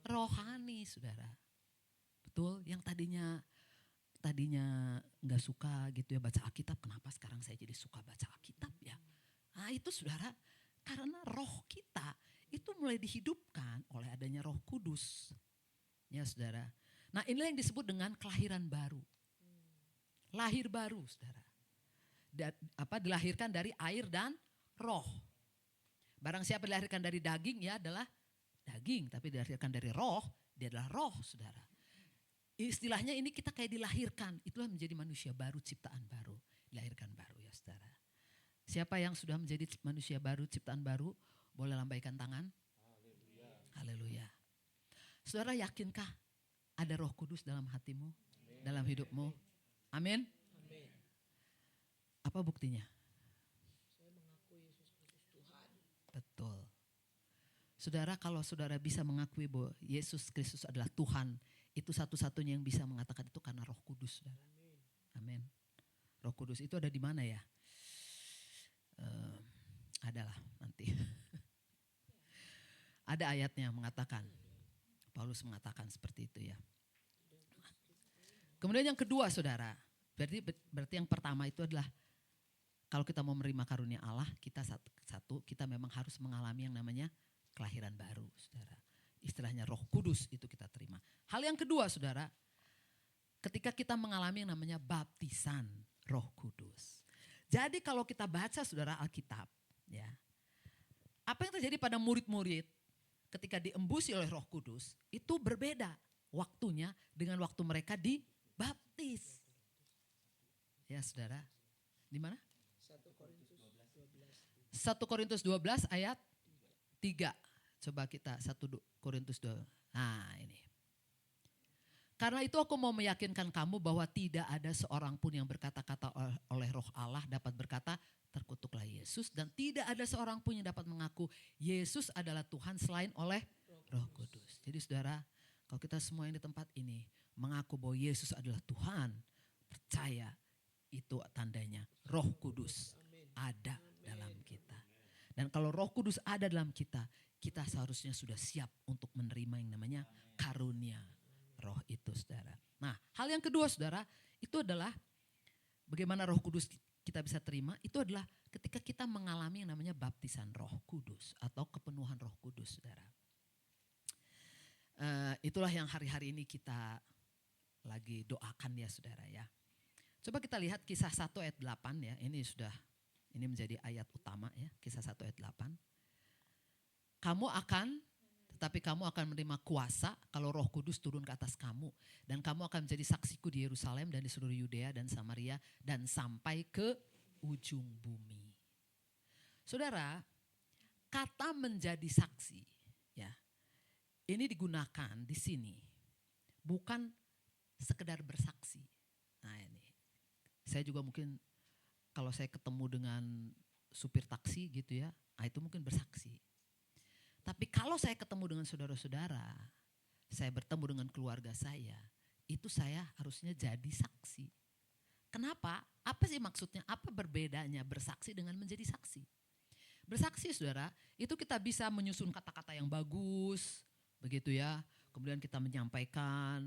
rohani, saudara. Betul, yang tadinya nggak suka gitu ya baca Alkitab, kenapa sekarang saya jadi suka baca Alkitab ya? Nah itu saudara, karena roh kita itu mulai dihidupkan oleh adanya Roh Kudus. Ya saudara. Nah inilah yang disebut dengan kelahiran baru. Lahir baru, saudara. Dilahirkan dari air dan roh. Barang siapa dilahirkan dari daging ya adalah daging, tapi dilahirkan dari roh, dia adalah roh, saudara. Istilahnya ini kita kayak dilahirkan, itulah menjadi manusia baru, ciptaan baru, dilahirkan baru ya saudara. Siapa yang sudah menjadi manusia baru, ciptaan baru, boleh lambaikan tangan. Haleluya. Saudara, yakinkah ada Roh Kudus dalam hatimu, dalam hidupmu? Amin. Apa buktinya? Betul. Saudara, kalau saudara bisa mengakui bahwa Yesus Kristus adalah Tuhan, itu satu-satunya yang bisa mengatakan itu karena Roh Kudus, saudara. Amin. Roh Kudus itu ada di mana ya? Adalah nanti. Ada ayatnya mengatakan, Paulus mengatakan seperti itu ya. Kemudian yang kedua, saudara, berarti yang pertama itu adalah kalau kita mau menerima karunia Allah, kita kita memang harus mengalami yang namanya kelahiran baru, saudara. Istilahnya Roh Kudus itu kita terima. Hal yang kedua, saudara, ketika kita mengalami yang namanya baptisan Roh Kudus. Jadi kalau kita baca, saudara, Alkitab, ya, apa yang terjadi pada murid-murid ketika diembusi oleh Roh Kudus itu berbeda waktunya dengan waktu mereka dibaptis. Ya, saudara. Di mana? 1 Korintus 12 ayat 3. Coba kita 1 Korintus 12. Nah, ini. Karena itu aku mau meyakinkan kamu bahwa tidak ada seorang pun yang berkata-kata oleh Roh Allah dapat berkata terkutuklah Yesus, dan tidak ada seorang pun yang dapat mengaku Yesus adalah Tuhan selain oleh Roh Kudus. Jadi saudara, kalau kita semua yang di tempat ini mengaku bahwa Yesus adalah Tuhan, percaya itu tandanya Roh Kudus ada dalam kita. Dan kalau Roh Kudus ada dalam kita, kita seharusnya sudah siap untuk menerima yang namanya karunia Roh itu, saudara. Nah, hal yang kedua, saudara, itu adalah bagaimana Roh Kudus kita bisa terima, itu adalah ketika kita mengalami yang namanya baptisan Roh Kudus atau kepenuhan Roh Kudus, saudara. Itulah yang hari-hari ini kita lagi doakan ya, saudara ya. Coba kita lihat Kisah 1 ayat 8 ya, ini menjadi ayat utama ya, Kisah 1 ayat 8. Tetapi kamu akan menerima kuasa kalau Roh Kudus turun ke atas kamu. Dan kamu akan menjadi saksiku di Yerusalem dan di seluruh Yudea dan Samaria dan sampai ke ujung bumi. Saudara, kata menjadi saksi ya, ini digunakan di sini bukan sekedar bersaksi. Nah ini, saya juga mungkin kalau saya ketemu dengan supir taksi gitu ya, itu mungkin bersaksi. Tapi kalau saya ketemu dengan saudara-saudara, saya bertemu dengan keluarga saya, itu saya harusnya jadi saksi. Kenapa? Apa sih maksudnya? Apa berbedanya bersaksi dengan menjadi saksi? Bersaksi, saudara, itu kita bisa menyusun kata-kata yang bagus, begitu ya. Kemudian kita menyampaikan,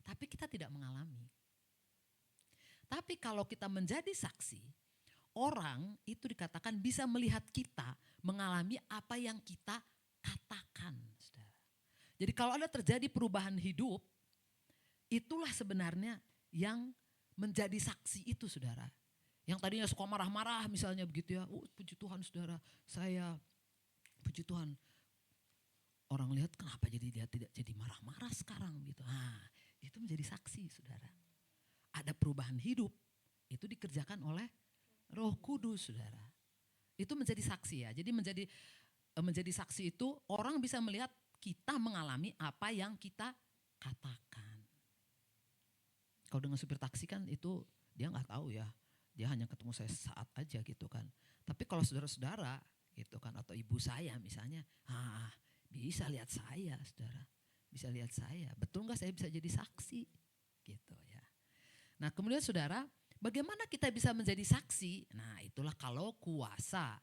tapi kita tidak mengalami. Tapi kalau kita menjadi saksi, orang itu dikatakan bisa melihat kita mengalami apa yang kita katakan, saudara. Jadi kalau ada terjadi perubahan hidup, itulah sebenarnya yang menjadi saksi itu, saudara. Yang tadinya suka marah-marah misalnya begitu ya, puji Tuhan saudara, saya puji Tuhan. Orang lihat kenapa dia tidak jadi marah-marah sekarang gitu. Nah, itu menjadi saksi, saudara. Ada perubahan hidup, itu dikerjakan oleh Roh Kudus, saudara. Itu menjadi saksi ya. Jadi menjadi saksi itu orang bisa melihat kita mengalami apa yang kita katakan. Kalau dengan supir taksi kan itu dia nggak tahu ya. Dia hanya ketemu saya saat aja gitu kan. Tapi kalau saudara-saudara gitu kan, atau ibu saya misalnya, bisa lihat saya, saudara. Bisa lihat saya. Betul nggak saya bisa jadi saksi gitu ya. Nah kemudian saudara, bagaimana kita bisa menjadi saksi? Nah itulah kalau kuasa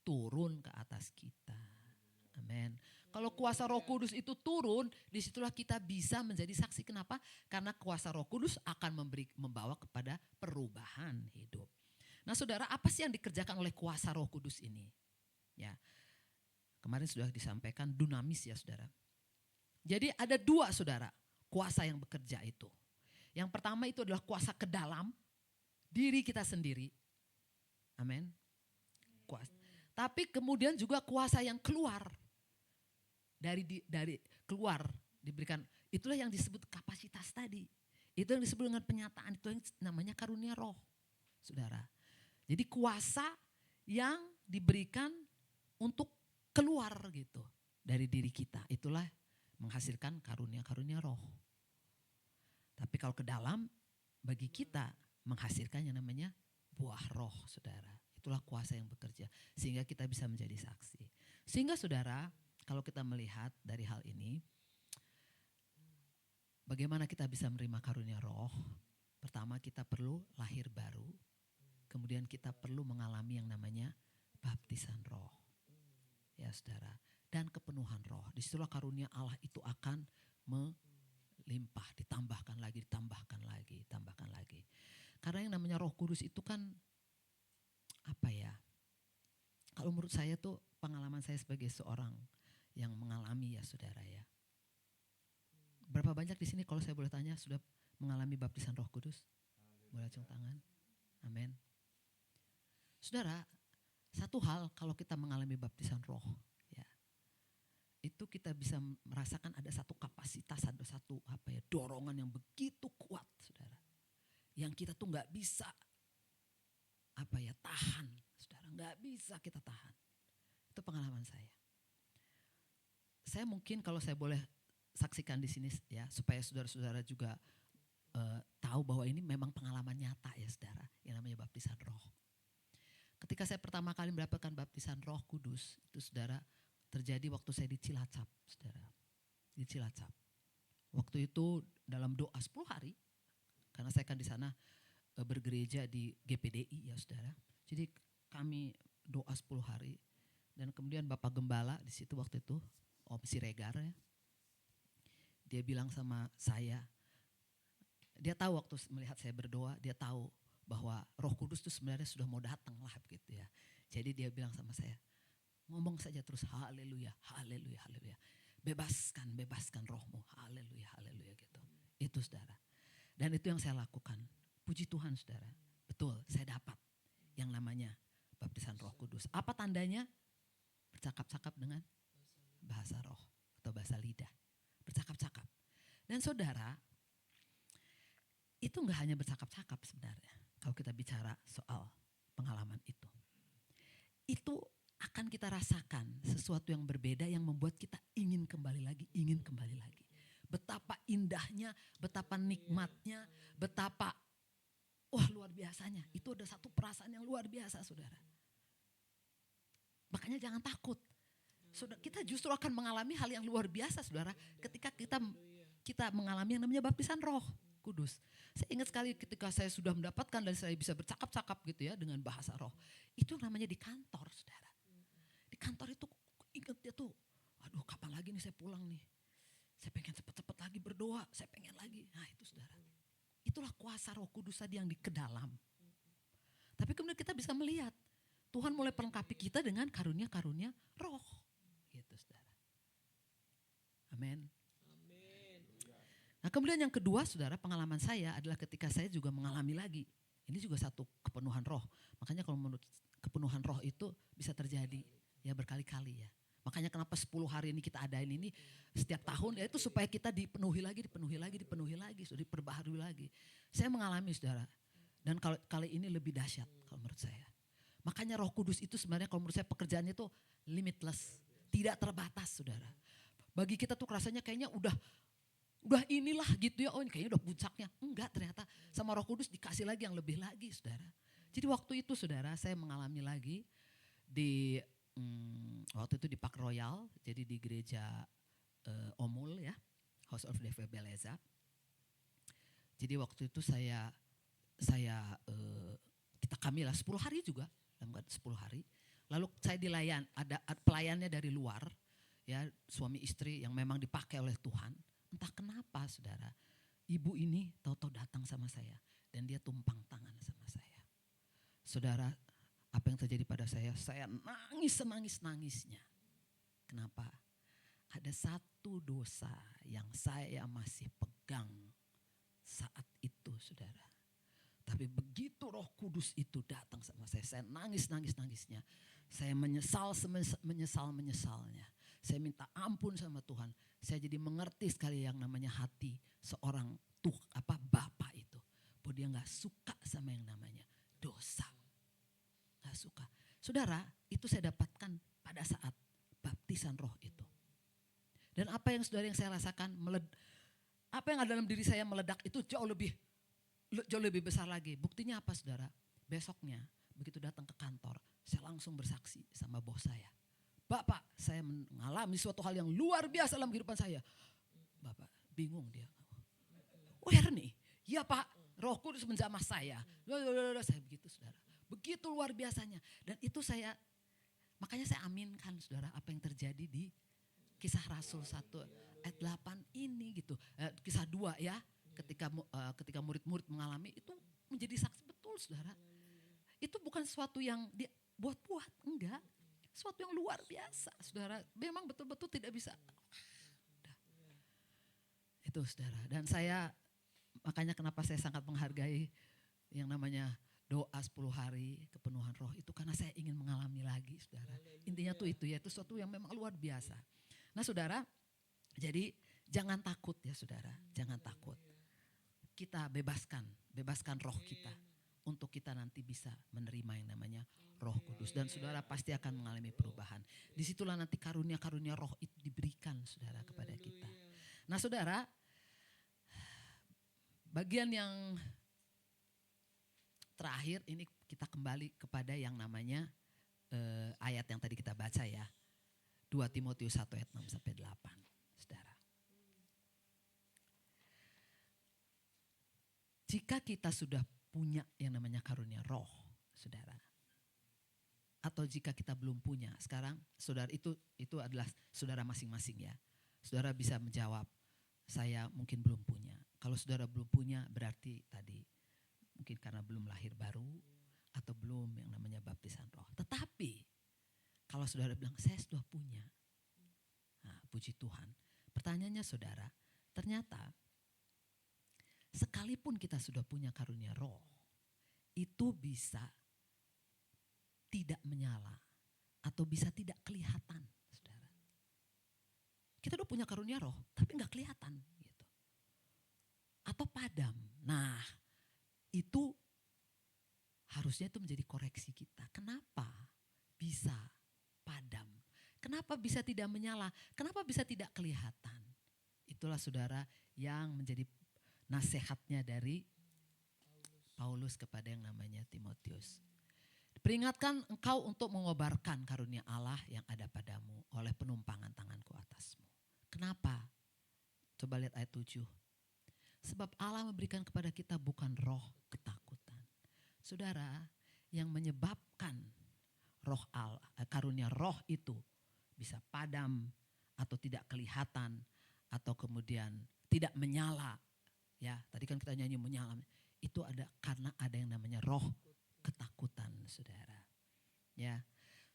turun ke atas kita. Amin. Kalau kuasa Roh Kudus itu turun, disitulah kita bisa menjadi saksi. Kenapa? Karena kuasa Roh Kudus akan membawa kepada perubahan hidup. Nah saudara, apa sih yang dikerjakan oleh kuasa Roh Kudus ini? Ya, kemarin sudah disampaikan dunamis ya saudara. Jadi ada dua, saudara, kuasa yang bekerja itu. Yang pertama itu adalah kuasa ke dalam diri kita sendiri. Amin. Kuasa. Tapi kemudian juga kuasa yang keluar. Dari keluar diberikan, itulah yang disebut kapasitas tadi. Itu yang disebut dengan penyataan, itu yang namanya karunia roh, saudara. Jadi kuasa yang diberikan untuk keluar gitu dari diri kita, itulah menghasilkan karunia-karunia roh. Tapi kalau ke dalam, bagi kita menghasilkan yang namanya buah roh, saudara. Itulah kuasa yang bekerja sehingga kita bisa menjadi saksi. Sehingga saudara, kalau kita melihat dari hal ini, bagaimana kita bisa menerima karunia roh? Pertama kita perlu lahir baru, kemudian kita perlu mengalami yang namanya baptisan roh. Ya saudara, dan kepenuhan roh. Disitulah karunia Allah itu akan melimpah, ditambahkan lagi, ditambahkan lagi, ditambahkan lagi. Karena yang namanya Roh Kudus itu kan apa ya? Kalau menurut saya tuh pengalaman saya sebagai seorang yang mengalami ya saudara ya. Berapa banyak di sini kalau saya boleh tanya sudah mengalami baptisan Roh Kudus? Boleh acung tangan. Amin. Saudara, satu hal kalau kita mengalami baptisan roh, ya, itu kita bisa merasakan ada satu kapasitas, ada satu dorongan yang begitu kuat, saudara, yang kita tuh nggak bisa tahan, saudara, nggak bisa kita tahan. Itu pengalaman saya. Saya mungkin kalau saya boleh saksikan di sini ya, supaya saudara-saudara juga tahu bahwa ini memang pengalaman nyata ya saudara, yang namanya baptisan roh. Ketika saya pertama kali mendapatkan baptisan Roh Kudus, itu saudara terjadi waktu saya di Cilacap, saudara. Di Cilacap. Waktu itu dalam doa 10 hari, karena saya kan di sana bergereja di GPDI ya saudara. Jadi kami doa 10 hari, dan kemudian Bapak Gembala di situ waktu itu, Om Siregar ya. Dia bilang sama saya, dia tahu waktu melihat saya berdoa, dia tahu bahwa Roh Kudus itu sebenarnya sudah mau datang lah begitu ya. Jadi dia bilang sama saya, ngomong saja terus haleluya, haleluya, haleluya. Bebaskan rohmu, haleluya, haleluya gitu. Itu saudara. Dan itu yang saya lakukan. Puji Tuhan saudara. Betul, saya dapat yang namanya baptisan Roh Kudus. Apa tandanya? Bercakap-cakap dengan bahasa roh atau bahasa lidah. Bercakap-cakap. Dan saudara, itu enggak hanya bercakap-cakap sebenarnya. Kalau kita bicara soal pengalaman itu. Itu akan kita rasakan sesuatu yang berbeda yang membuat kita ingin kembali lagi, ingin kembali lagi. Betapa indahnya, betapa nikmatnya, betapa luar biasanya. Itu ada satu perasaan yang luar biasa saudara. Makanya jangan takut. Saudara, kita justru akan mengalami hal yang luar biasa saudara. Ketika kita mengalami yang namanya baptisan Roh Kudus. Saya ingat sekali ketika saya sudah mendapatkan dan saya bisa bercakap-cakap gitu ya dengan bahasa roh. Itu namanya di kantor saudara. Di kantor itu ingat dia tuh, aduh kapan lagi nih saya pulang nih. Saya pengen cepet-cepet lagi berdoa, saya pengen lagi. Nah itu saudara. Itulah kuasa Roh Kudus tadi yang di kedalam. Tapi kemudian kita bisa melihat Tuhan mulai perlengkapi kita dengan karunia-karunia roh. Gitu saudara. Amin. Nah kemudian yang kedua saudara, pengalaman saya adalah ketika saya juga mengalami lagi. Ini juga satu kepenuhan roh. Makanya kalau menurut kepenuhan roh itu bisa terjadi ya berkali-kali ya. Makanya kenapa 10 hari ini kita adain ini setiap tahun ya itu supaya kita dipenuhi lagi, sudah diperbaharui lagi. Saya mengalami saudara. Dan kali ini lebih dahsyat kalau menurut saya. Makanya Roh Kudus itu sebenarnya kalau menurut saya pekerjaannya itu limitless. Tidak terbatas saudara. Bagi kita tuh rasanya kayaknya udah inilah gitu ya, ini kayaknya udah puncaknya. Enggak, ternyata sama Roh Kudus dikasih lagi yang lebih lagi saudara. Jadi waktu itu saudara saya mengalami lagi di waktu itu di Park Royal, jadi di gereja Omul ya, House of David Beleza. Jadi waktu itu kami lah 10 hari juga, dalam 10 hari. Lalu saya ada pelayannya dari luar ya, suami istri yang memang dipakai oleh Tuhan. Entah kenapa saudara, ibu ini tahu-tahu datang sama saya dan dia tumpang tangan sama saya. Saudara, apa yang terjadi pada saya nangis senangis-nangisnya. Kenapa? Ada satu dosa yang saya masih pegang saat itu saudara. Tapi begitu Roh Kudus itu datang sama saya nangis-nangisnya. Saya menyesal-menyesalnya. Saya minta ampun sama Tuhan. Saya jadi mengerti sekali yang namanya hati seorang Bapa itu. Bahwa dia gak suka sama yang namanya dosa. Gak suka. Saudara, itu saya dapatkan pada saat baptisan roh itu. Dan apa yang saya rasakan, apa yang ada dalam diri saya meledak itu jauh lebih besar lagi. Buktinya apa saudara? Besoknya begitu datang ke kantor, saya langsung bersaksi sama bos saya. Bapak, saya mengalami suatu hal yang luar biasa dalam kehidupan saya. Bapak bingung dia. Where nih? Ya Pak, Roh Kudus menjamah saya. Saya begitu saudara. Begitu luar biasanya. Dan itu makanya saya aminkan saudara apa yang terjadi di Kisah Rasul 1 ayat 8 ini gitu. Kisah 2 ya. Ketika murid-murid mengalami itu menjadi saksi betul saudara. Itu bukan sesuatu yang dia buat-buat, enggak. Sesuatu yang luar biasa saudara. Memang betul-betul tidak bisa. Itu saudara. Dan makanya kenapa saya sangat menghargai yang namanya doa 10 hari kepenuhan roh itu karena saya ingin mengalami lagi saudara. Intinya tuh itu ya, itu sesuatu yang memang luar biasa. Nah saudara, jadi jangan takut ya saudara, jangan takut. Kita bebaskan roh kita untuk kita nanti bisa menerima yang namanya Roh Kudus. Dan saudara pasti akan mengalami perubahan. Disitulah nanti karunia-karunia roh itu diberikan saudara kepada kita. Nah saudara, bagian yang terakhir ini kita kembali kepada yang namanya ayat yang tadi kita baca ya. 2 Timotius 1 ayat 6 sampai 8. Saudara. Jika kita sudah punya yang namanya karunia roh, saudara. Atau jika kita belum punya, sekarang saudara itu adalah saudara masing-masing ya. Saudara bisa menjawab, saya mungkin belum punya. Kalau saudara belum punya berarti tadi mungkin karena belum lahir baru atau belum yang namanya baptisan roh. Tetapi kalau saudara bilang saya sudah punya, nah, puji Tuhan. Pertanyaannya saudara, ternyata sekalipun kita sudah punya karunia roh, itu bisa tidak menyala atau bisa tidak kelihatan, saudara. Kita udah punya karunia roh, tapi nggak kelihatan, gitu. Atau padam. Nah, itu harusnya itu menjadi koreksi kita. Kenapa bisa padam? Kenapa bisa tidak menyala? Kenapa bisa tidak kelihatan? Itulah saudara yang menjadi nasihatnya dari Paulus kepada yang namanya Timotius. Peringatkan engkau untuk mengobarkan karunia Allah yang ada padamu oleh penumpangan tanganku atasmu. Kenapa? Coba lihat ayat 7. Sebab Allah memberikan kepada kita bukan roh ketakutan. Saudara, yang menyebabkan roh Allah, karunia roh itu bisa padam atau tidak kelihatan atau kemudian tidak menyala. Ya, tadi kan kita nyanyi menyala. Itu ada karena ada yang namanya roh ketakutan, saudara. Ya,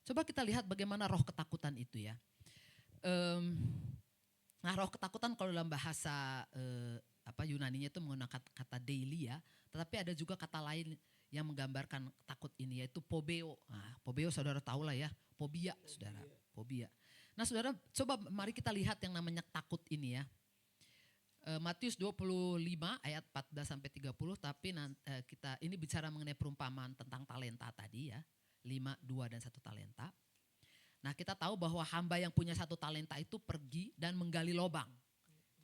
coba kita lihat bagaimana roh ketakutan itu ya. Nah, roh ketakutan kalau dalam bahasa Yunaninya itu menggunakan kata daily ya, tetapi ada juga kata lain yang menggambarkan takut ini yaitu phobeo. Nah, phobeo saudara tahu lah ya, fobia, saudara, fobia. Nah, saudara, coba mari kita lihat yang namanya takut ini ya. Matius 25 ayat 14 sampai 30, tapi kita ini bicara mengenai perumpamaan tentang talenta tadi ya. 5, 2 dan 1 talenta. Nah, kita tahu bahwa hamba yang punya 1 talenta itu pergi dan menggali lubang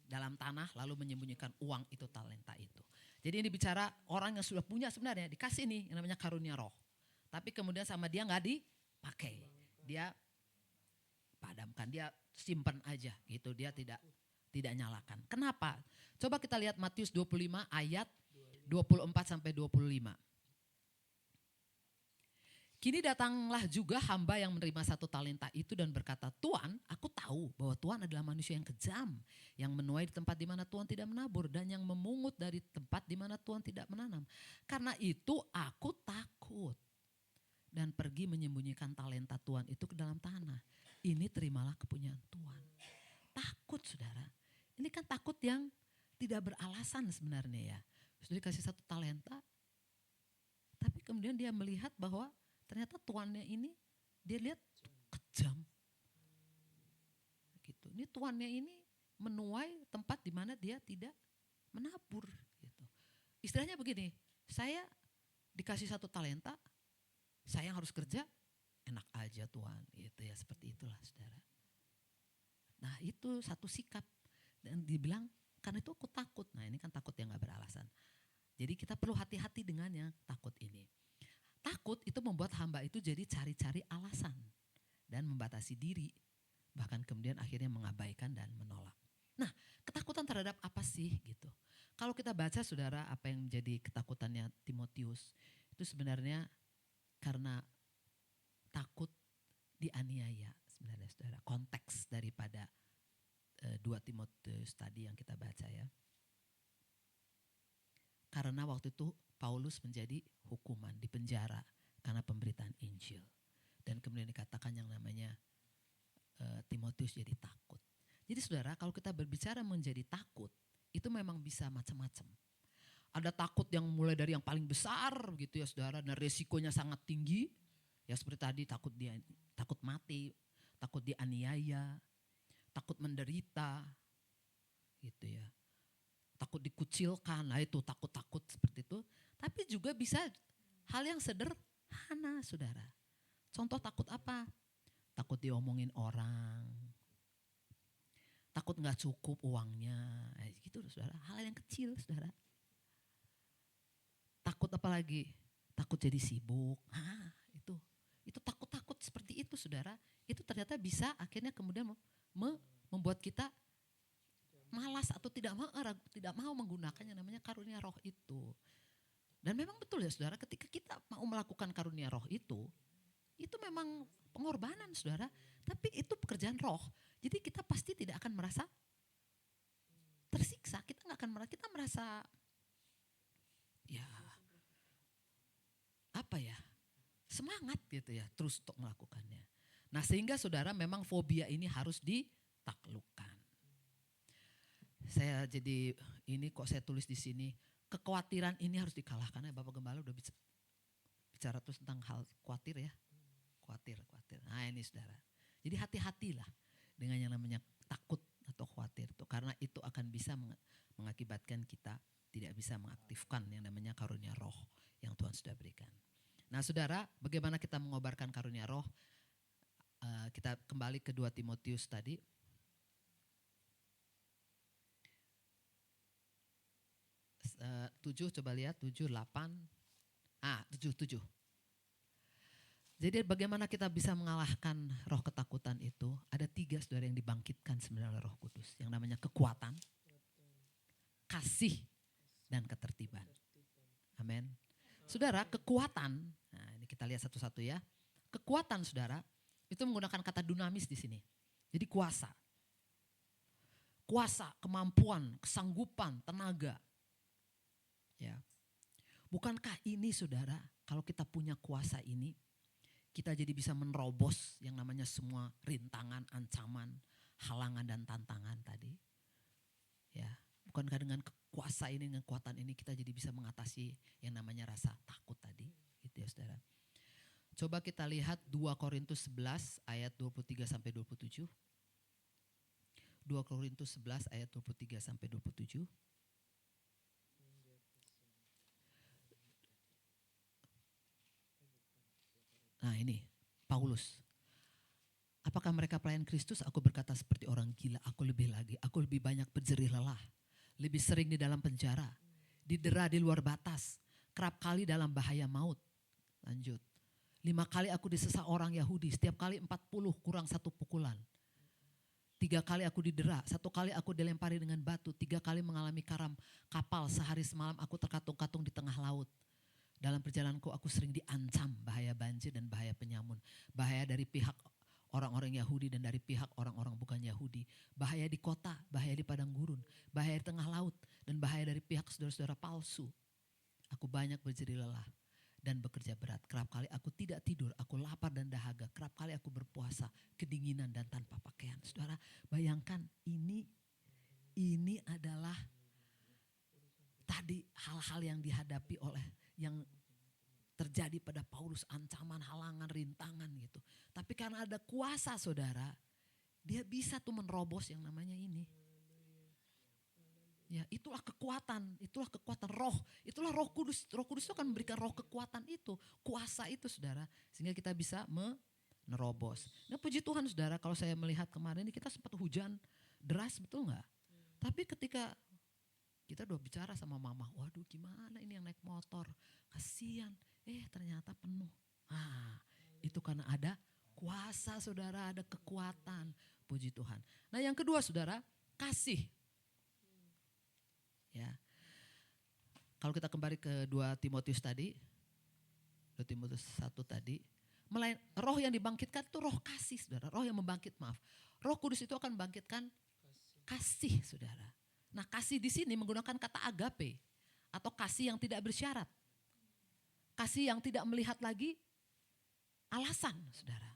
dalam tanah lalu menyembunyikan uang itu, talenta itu. Jadi ini bicara orang yang sudah punya sebenarnya dikasih nih yang namanya karunia roh. Tapi kemudian sama dia nggak dipakai. Dia padamkan, dia simpan aja gitu, dia tidak nyalakan. Kenapa? Coba kita lihat Matius 25 ayat 24 sampai 25. Kini datanglah juga hamba yang menerima 1 talenta itu dan berkata, Tuan, aku tahu bahwa Tuhan adalah manusia yang kejam, yang menuai di tempat di mana Tuhan tidak menabur dan yang memungut dari tempat di mana Tuhan tidak menanam. Karena itu aku takut dan pergi menyembunyikan talenta Tuhan itu ke dalam tanah. Ini terimalah kepunyaan Tuhan. Takut, saudara. Ini kan takut yang tidak beralasan sebenarnya ya. Sudah dikasih 1 talenta, tapi kemudian dia melihat bahwa ternyata tuannya ini dia lihat kejam. Gitu. Ini tuannya ini menuai tempat di mana dia tidak menabur. Gitu. Istilahnya begini, saya dikasih 1 talenta, saya yang harus kerja, enak aja Tuhan. Gitu ya, seperti itulah saudara. Nah itu satu sikap. Dan dibilang karena itu aku takut. Nah ini kan takut yang gak beralasan. Jadi kita perlu hati-hati dengan yang takut ini. Takut itu membuat hamba itu jadi cari-cari alasan. dan membatasi diri. Bahkan kemudian akhirnya mengabaikan dan menolak. Nah, ketakutan terhadap apa sih gitu? Kalau kita baca saudara apa yang menjadi ketakutannya Timotius, itu sebenarnya karena takut dianiaya sebenarnya saudara. Konteks daripada 2 Timotius tadi yang kita baca ya. Karena waktu itu Paulus menjadi hukuman di penjara karena pemberitaan Injil. Dan kemudian dikatakan yang namanya Timotius jadi takut. Jadi saudara kalau kita berbicara menjadi takut itu memang bisa macam-macam. Ada takut yang mulai dari yang paling besar gitu ya saudara dan resikonya sangat tinggi. Ya seperti tadi takut mati, takut dianiaya, takut menderita gitu ya. Takut dikucilkan, nah itu takut-takut seperti itu. Tapi juga bisa hal yang sederhana saudara. Contoh takut apa? Takut diomongin orang. Takut gak cukup uangnya. Gitu saudara, hal yang kecil saudara. Takut apa lagi? Takut jadi sibuk. Itu takut-takut seperti itu saudara. Itu ternyata bisa akhirnya kemudian membuat kita malas atau tidak mau menggunakan yang namanya karunia roh itu. Dan memang betul ya saudara, ketika kita mau melakukan karunia roh itu memang pengorbanan saudara. Tapi itu pekerjaan roh. Jadi kita pasti tidak akan merasa tersiksa. Kita nggak akan merasa, kita merasa ya apa ya, semangat gitu ya terus untuk melakukannya. Nah sehingga saudara memang fobia ini harus ditaklukkan. Saya jadi ini kok saya tulis di sini, kekhawatiran ini harus dikalahkan ya. Bapak Gembala udah bicara terus tentang hal khawatir ya. Khawatir. Nah ini saudara. Jadi hati-hatilah dengan yang namanya takut atau khawatir itu. Karena itu akan bisa mengakibatkan kita tidak bisa mengaktifkan yang namanya karunia roh yang Tuhan sudah berikan. Nah saudara, bagaimana kita mengobarkan karunia roh? Kita kembali ke 2 Timotius tadi. 7 coba lihat 7, 8, 7. Jadi bagaimana kita bisa mengalahkan roh ketakutan itu? Ada 3 saudara yang dibangkitkan sebenarnya oleh Roh Kudus. Yang namanya kekuatan, kasih, dan ketertiban. Amin. Saudara kekuatan, nah ini kita lihat satu-satu ya. Kekuatan saudara itu menggunakan kata dunamis di sini. Jadi kuasa. Kuasa, kemampuan, kesanggupan, tenaga. Ya. Bukankah ini saudara, kalau kita punya kuasa ini, kita jadi bisa menerobos yang namanya semua rintangan, ancaman, halangan dan tantangan tadi. Ya, bukankah dengan kuasa ini, dengan kekuatan ini kita jadi bisa mengatasi yang namanya rasa takut tadi, gitu ya saudara. Coba kita lihat 2 Korintus 11 ayat 23 sampai 27. 2 Korintus 11 ayat 23 sampai 27. Nah ini Paulus. Apakah mereka pelayan Kristus? Aku berkata seperti orang gila. Aku lebih lagi. Aku lebih banyak berjerih lelah. Lebih sering di dalam penjara. Didera di luar batas. Kerap kali dalam bahaya maut. Lanjut. 5 kali aku disesat orang Yahudi. Setiap kali 40 kurang 1 pukulan. 3 kali aku didera. 1 kali aku dilempari dengan batu. 3 kali mengalami karam kapal. Sehari semalam aku terkatung-katung di tengah laut. Dalam perjalananku aku sering diancam bahaya banjir dan bahaya penyamun. Bahaya dari pihak orang-orang Yahudi dan dari pihak orang-orang bukan Yahudi. Bahaya di kota, bahaya di padang gurun, bahaya di tengah laut, dan bahaya dari pihak saudara-saudara palsu. Aku banyak berjerih lelah dan bekerja berat. Kerap kali aku tidak tidur, aku lapar dan dahaga. Kerap kali aku berpuasa, kedinginan dan tanpa pakaian. Saudara bayangkan ini adalah tadi hal-hal yang dihadapi oleh yang terjadi pada Paulus, ancaman, halangan, rintangan gitu. Tapi karena ada kuasa saudara, dia bisa tuh menerobos yang namanya ini. Ya, itulah kekuatan roh, itulah Roh Kudus. Roh Kudus itu akan memberikan roh kekuatan itu, kuasa itu saudara, sehingga kita bisa menerobos. Nah puji Tuhan saudara, kalau saya melihat kemarin ini kita sempat hujan deras, betul nggak? Tapi ketika kita udah bicara sama mama, waduh gimana ini yang naik motor, kasihan, ternyata penuh. Itu karena ada kuasa saudara, ada kekuatan. Puji Tuhan. Nah yang kedua saudara, kasih. Ya. Kalau kita kembali ke 2 Timotius tadi, 2 Timotius 1 tadi, roh yang dibangkitkan itu roh kasih saudara, roh yang membangkit maaf. Roh Kudus itu akan membangkitkan kasih saudara. Nah kasih di sini menggunakan kata agape atau kasih yang tidak bersyarat. Kasih yang tidak melihat lagi alasan saudara.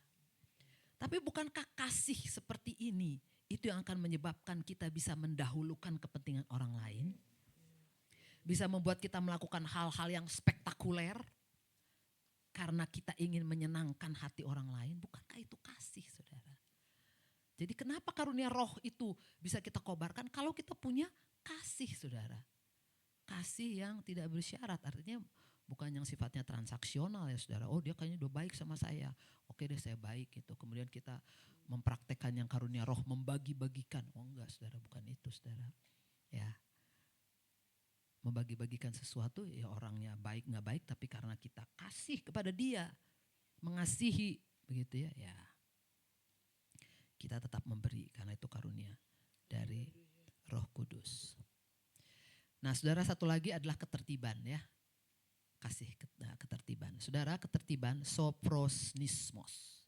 Tapi bukankah kasih seperti ini itu yang akan menyebabkan kita bisa mendahulukan kepentingan orang lain? Bisa membuat kita melakukan hal-hal yang spektakuler karena kita ingin menyenangkan hati orang lain. Bukankah itu kasih saudara? Jadi kenapa karunia roh itu bisa kita kobarkan kalau kita punya kasih saudara. Kasih yang tidak bersyarat artinya bukan yang sifatnya transaksional ya saudara. Oh dia kayaknya udah baik sama saya. Oke deh saya baik gitu. Kemudian kita mempraktekkan yang karunia roh membagi-bagikan. Oh enggak saudara, bukan itu saudara. Ya. Membagi-bagikan sesuatu ya orangnya baik nggak baik tapi karena kita kasih kepada dia. Mengasihi begitu ya. Ya. Kita tetap memberi karena itu karunia dari Roh Kudus. Nah saudara satu lagi adalah ketertiban ya. Kasih ketertiban. Saudara ketertiban soprosnismos.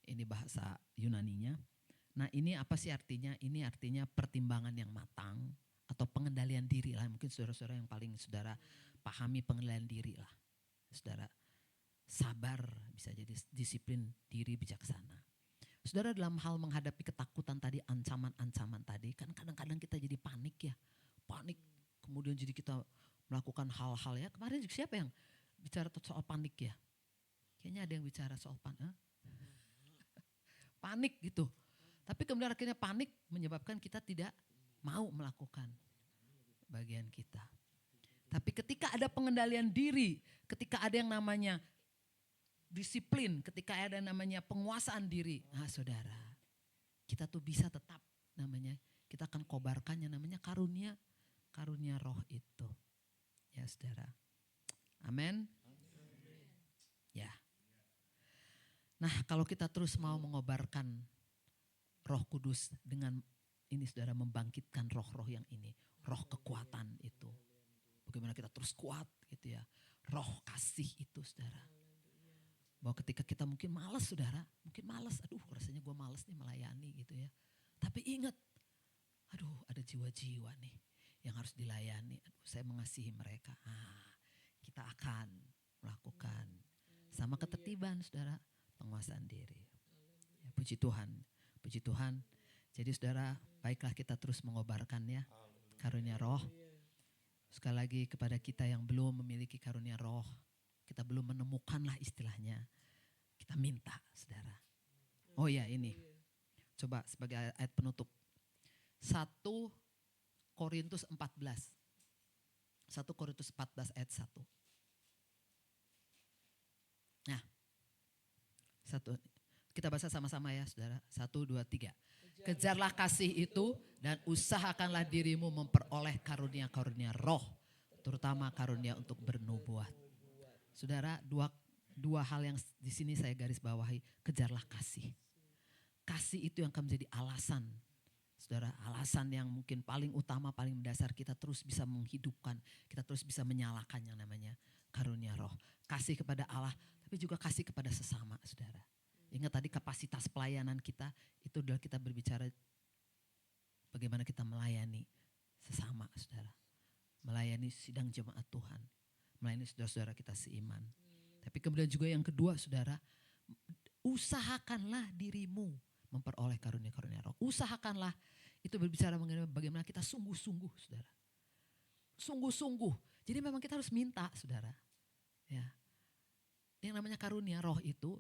Ini bahasa Yunaninya. Nah ini apa sih artinya? Ini artinya pertimbangan yang matang atau pengendalian diri lah. Mungkin saudara-saudara yang paling saudara pahami pengendalian diri lah. Saudara sabar bisa jadi disiplin diri bijaksana. Saudara dalam hal menghadapi ketakutan tadi, ancaman-ancaman tadi, kan kadang-kadang kita jadi panik ya. Panik kemudian jadi kita melakukan hal-hal ya. Kemarin juga siapa yang bicara soal panik ya? Kayaknya ada yang bicara soal panik gitu. Tapi kemudian akhirnya panik menyebabkan kita tidak mau melakukan bagian kita. Tapi ketika ada pengendalian diri, ketika ada yang namanya disiplin, ketika ada yang namanya penguasaan diri. Nah saudara, kita tuh bisa tetap namanya, kita akan kobarkan yang namanya karunia roh itu. Ya saudara. Amin. Ya. Nah kalau kita terus mau mengobarkan Roh Kudus dengan ini saudara membangkitkan roh-roh yang ini. Roh kekuatan itu. Bagaimana kita terus kuat gitu ya. Roh kasih itu saudara. Bahwa ketika kita mungkin malas saudara. Mungkin malas, aduh rasanya gue malas nih melayani gitu ya. Tapi ingat, aduh ada jiwa-jiwa nih yang harus dilayani. Aduh saya mengasihi mereka. Kita akan melakukan sama ketertiban saudara. Penguasaan diri. Ya, puji Tuhan. Puji Tuhan. Jadi saudara, baiklah kita terus mengobarkan ya karunia roh. Sekali lagi kepada kita yang belum memiliki karunia roh, kita belum menemukan lah istilahnya, kita minta saudara. Oh ya ini, coba sebagai ayat penutup. 1 Korintus 14. 1 Korintus 14 ayat 1. Nah, kita baca sama-sama ya saudara. 1, 2, 3. Kejarlah kasih itu dan usahakanlah dirimu memperoleh karunia-karunia roh. Terutama karunia untuk bernubuat. Saudara, dua hal yang di sini saya garis bawahi. Kejarlah kasih. Kasih itu yang akan menjadi alasan. Saudara, alasan yang mungkin paling utama, paling mendasar kita terus bisa menghidupkan. Kita terus bisa menyalakan yang namanya karunia roh. Kasih kepada Allah, tapi juga kasih kepada sesama saudara. Ingat tadi kapasitas pelayanan kita itu adalah kita berbicara bagaimana kita melayani sesama saudara. Melayani sidang jemaat Tuhan. Melayani saudara-saudara kita seiman. Tapi kemudian juga yang kedua saudara, usahakanlah dirimu memperoleh karunia-karunia roh. Usahakanlah itu berbicara mengenai bagaimana kita sungguh-sungguh saudara. Sungguh-sungguh. Jadi memang kita harus minta saudara. Ya. Yang namanya karunia roh itu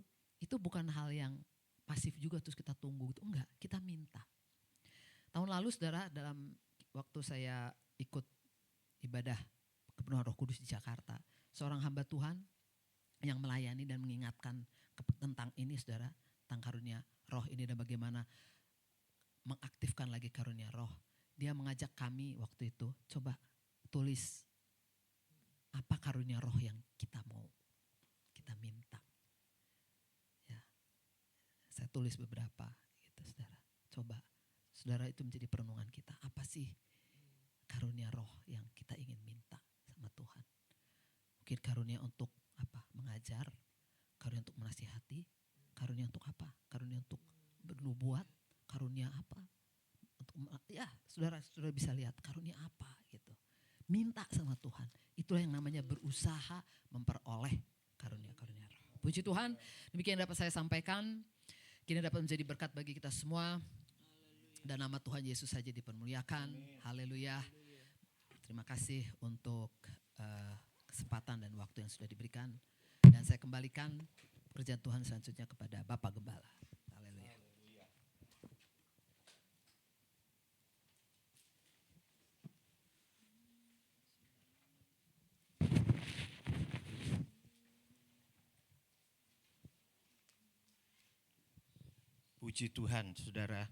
bukan hal yang pasif juga terus kita tunggu gitu. Enggak, kita minta. Tahun lalu saudara dalam waktu saya ikut ibadah kepenuhan Roh Kudus di Jakarta. Seorang hamba Tuhan yang melayani dan mengingatkan tentang ini saudara. Tentang karunia roh ini dan bagaimana mengaktifkan lagi karunia roh. Dia mengajak kami waktu itu coba tulis apa karunia roh yang kita mau kita minta. Saya tulis beberapa gitu saudara. Coba saudara itu menjadi perenungan kita. Apa sih karunia roh yang kita ingin minta sama Tuhan? Mungkin karunia untuk apa? Mengajar, karunia untuk menasihati, karunia untuk apa? Karunia untuk bernubuat, karunia apa? Untuk ya saudara bisa lihat karunia apa gitu. Minta sama Tuhan. Itulah yang namanya berusaha memperoleh karunia-karunia roh. Puji Tuhan, demikian dapat saya sampaikan. Kini dapat menjadi berkat bagi kita semua. Dan nama Tuhan Yesus saja dipermuliakan. Haleluya. Terima kasih untuk kesempatan dan waktu yang sudah diberikan. Dan saya kembalikan pekerjaan Tuhan selanjutnya kepada Bapak Gembala. Haleluya. Puji Tuhan, saudara.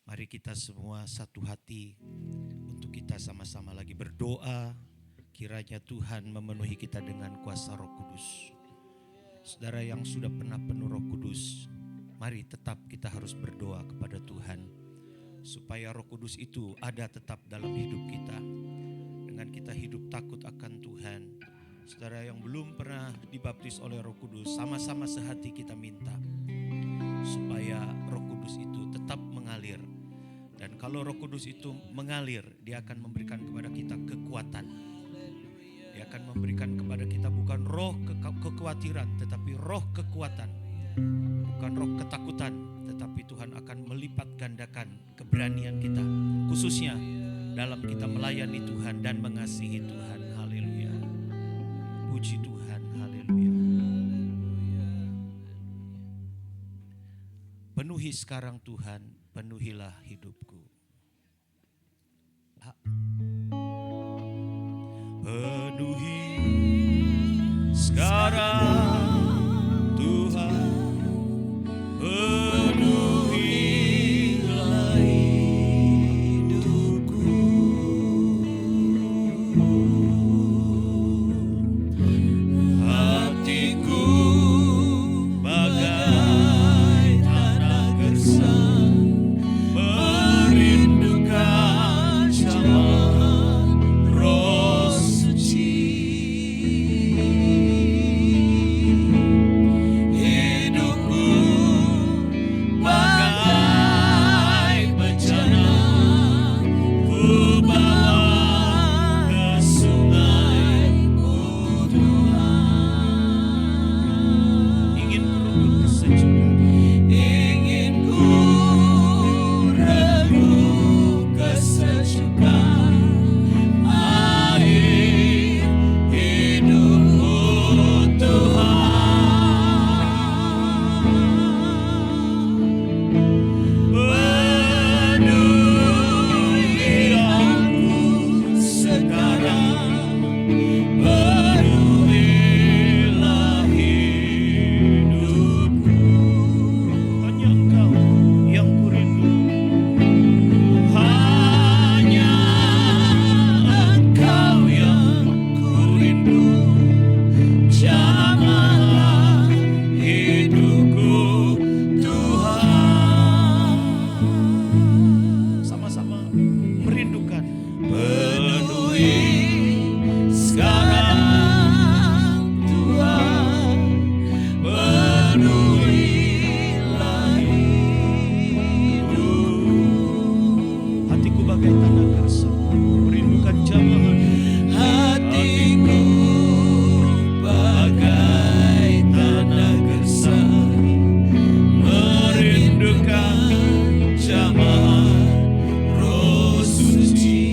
Mari kita semua satu hati untuk kita sama-sama lagi berdoa. Kiranya Tuhan memenuhi kita dengan kuasa Roh Kudus. Saudara yang sudah pernah penuh Roh Kudus, mari tetap kita harus berdoa kepada Tuhan. Supaya Roh Kudus itu ada tetap dalam hidup kita. Dengan kita hidup takut akan Tuhan. Saudara yang belum pernah dibaptis oleh Roh Kudus, sama-sama sehati kita minta. Supaya Roh Kudus itu tetap mengalir. Dan kalau Roh Kudus itu mengalir, dia akan memberikan kepada kita kekuatan. Dia akan memberikan kepada kita bukan roh kekhawatiran, tetapi roh kekuatan. Bukan roh ketakutan, tetapi Tuhan akan melipat gandakan keberanian kita. Khususnya dalam kita melayani Tuhan dan mengasihi Tuhan. Haleluya. Puji Tuhan, haleluya. Penuhi sekarang Tuhan, penuhilah hidupku. Penuhi sekarang Tuhan, penuhilah hidupku. Hatiku bagai tanah gersang, merindukan cahaya Roh Suci. Hidupku bagai bencana, ku bawa ke sungai-Mu Tuhan. Ingin ku renggut kesejukan, ingin ku renggut kesejukan air hidupmu Tuhan. Penuhi aku sekarang, penuhilah hidupku. Hanya Engkau yang kurindu, hanya Engkau yang kurindu. Jamahlah hidupku Tuhan. Sama-sama merindukan. Penuhi sekarang Tuhan, penuhilah hidupku. Hatiku bagai tanah gersang, merindukan jamahan. Hatiku bagai tanah gersang, merindukan jamahan Roh Suci.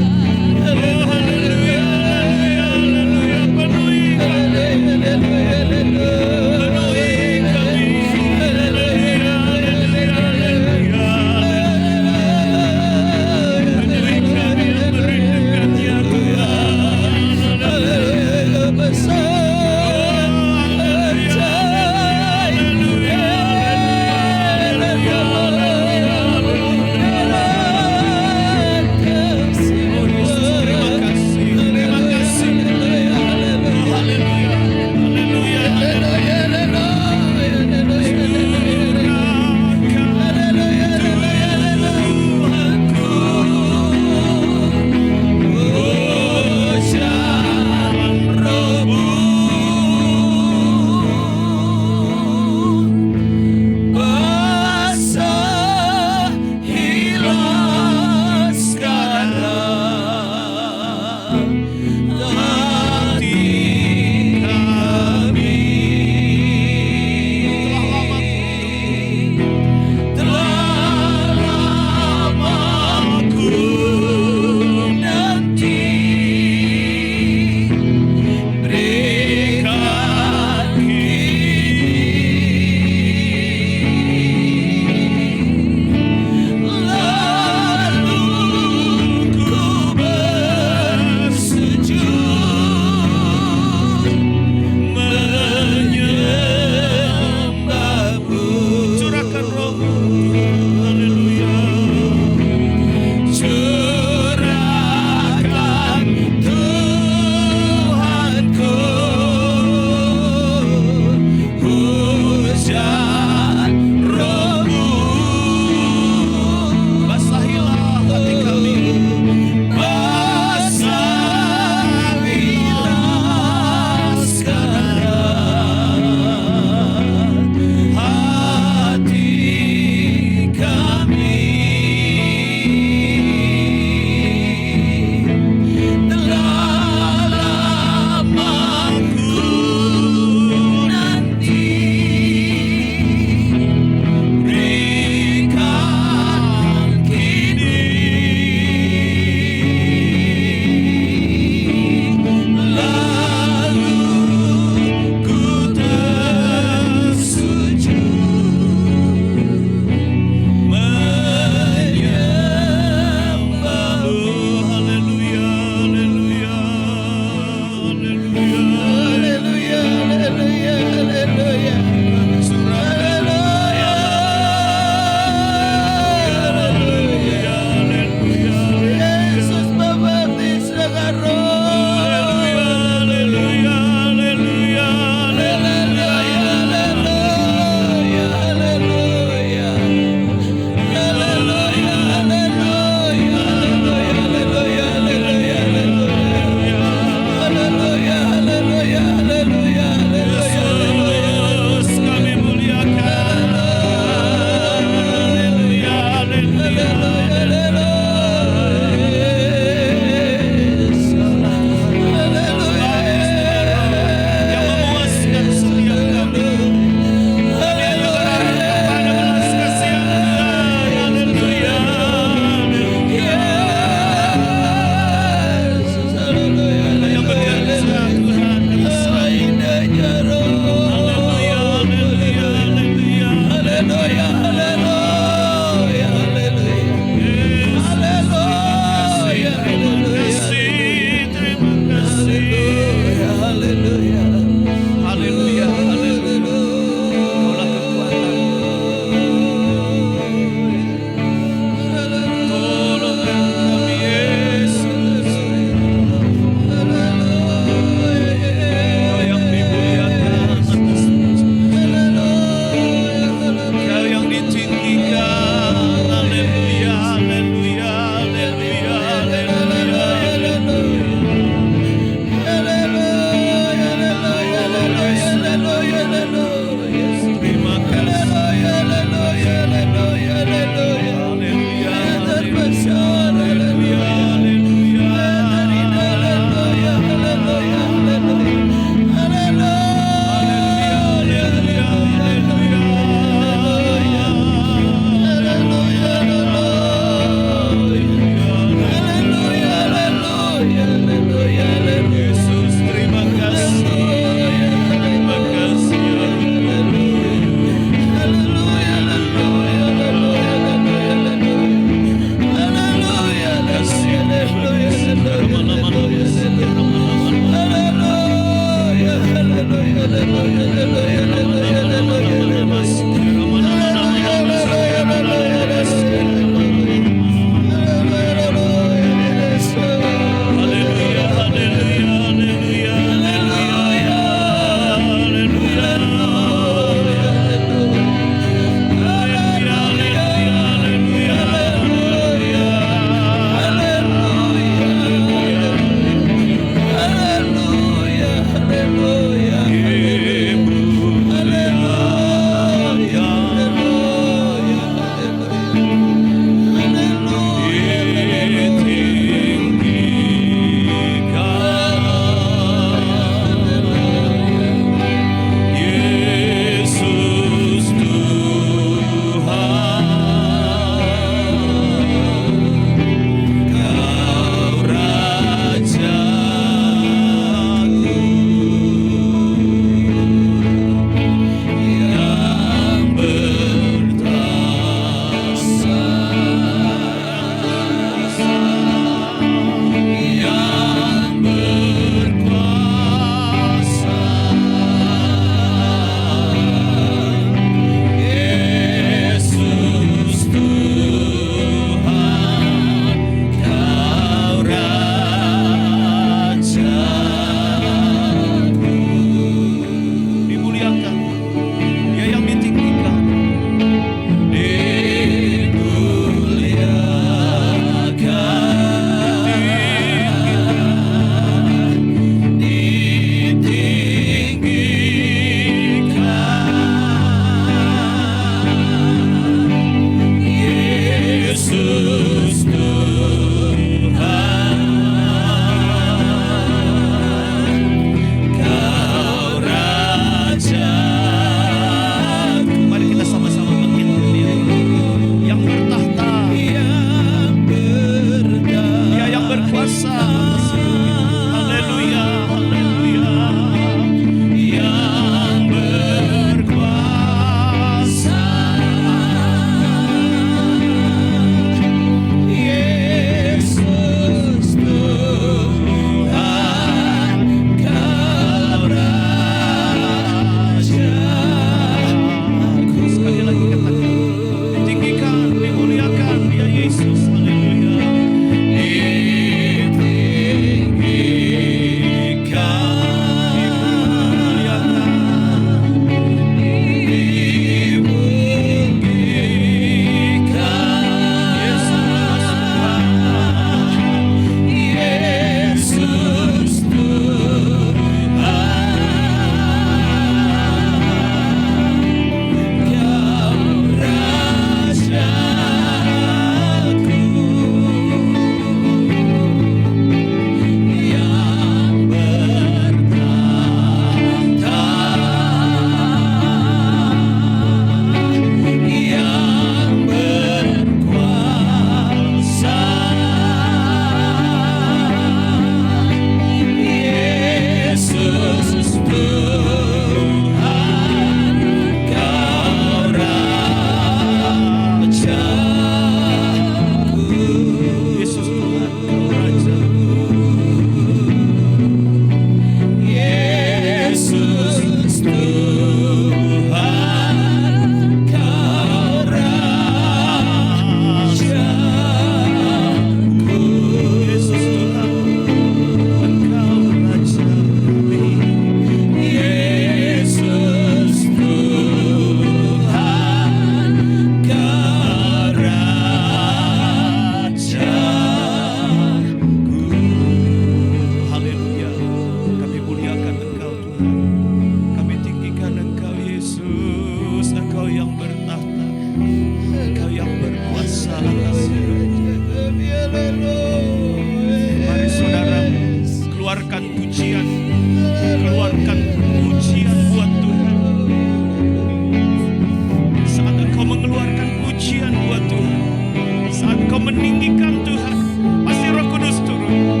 meninggikan Tuhan, pasti Roh Kudus turun.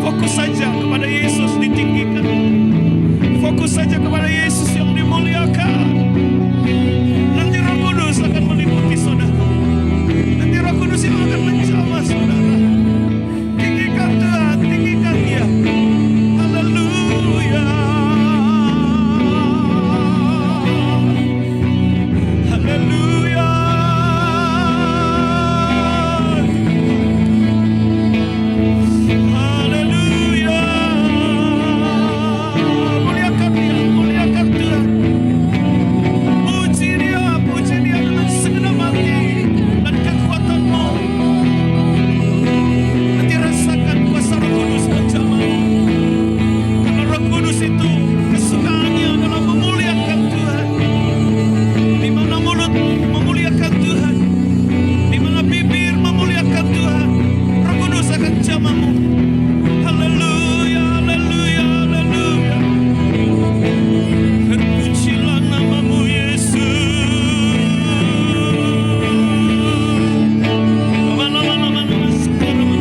Fokus saja kepada Yesus ditinggikan. Fokus saja kepada Yesus yang dimuliakan. Nanti Roh Kudus akan meliputi saudara. Nanti Roh Kudus itu akan menjamah saudara. Tinggikan Tuhan, tinggikan Dia. Haleluya. Haleluya. Haleluya. Muliakan Dia, muliakan Tuhan. Puji Dia dengan segenap hati dan kekuatanmu. Nanti rasakan kuasa Roh Kudus menjamah. Karena Roh Kudus itu kesukaannya adalah memuliakan Tuhan. Di mana mulut memuliakan Tuhan, di mana bibir memuliakan Tuhan, Roh Kudus akan jamahmu. Haleluya, haleluya, haleluya. Terpujilah namamu Yesus. Lama-lama sekarang.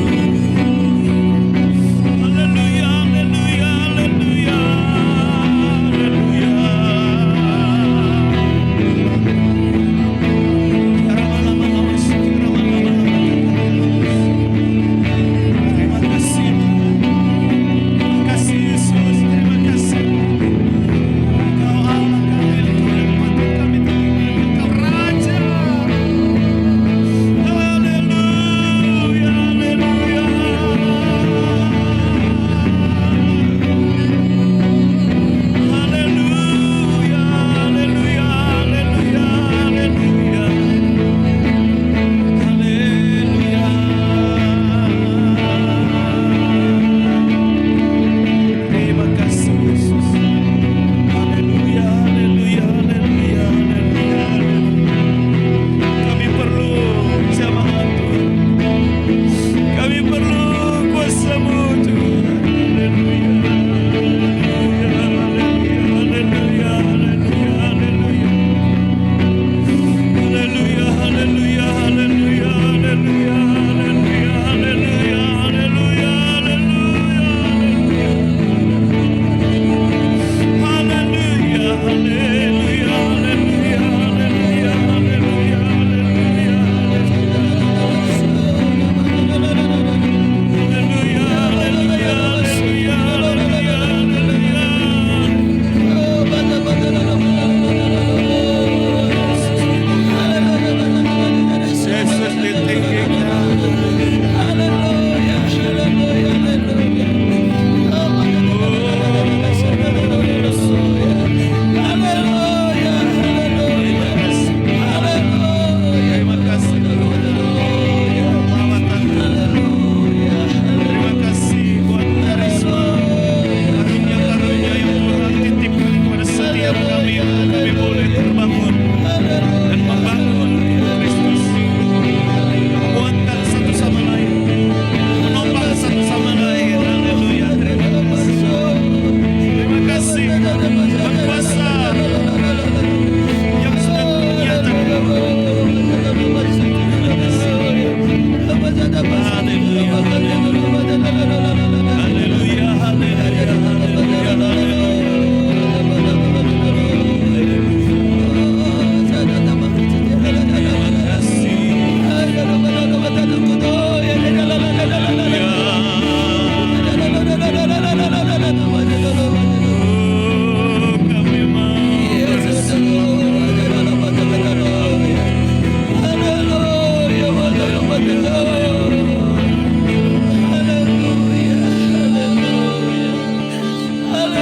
Haleluya, haleluya, haleluya, haleluya. Terima kasih Tuhan. Terima kasih Yesus. Terima kasih. Engkau Allah kami, Engkau yang patut kami tinggikan. Engkau Raja. Haleluya, haleluya. Haleluya, haleluya, haleluya, haleluya. Haleluya. Terima kasih Yesus. Haleluya, haleluya, haleluya, haleluya. Kami perlu jamaah Tuhan. Kami perlu kuasa-Mu Tuhan. Haleluya. Haleluya, haleluya, haleluya, haleluya. Haleluya, haleluya, haleluya, haleluya, haleluya, haleluya, haleluya, haleluya. Haleluya, haleluya, haleluya, haleluya, haleluya, haleluya. Haleluya, haleluya, haleluya, haleluya. Yesus ditinggikan. Terima kasih. Pengamatan. Terima kasih buat karisma, karunia-karunia yang Tuhan titipkan kepada setiap kami untuk kami boleh terbangun dan membangun Kristus, menguatkan satu sama lain, menopang satu sama lain. Haleluya. Terima kasih. Berkuasa yang sudah menyatakan. Haleluya, haleluya, haleluya, haleluya. Terima kasih.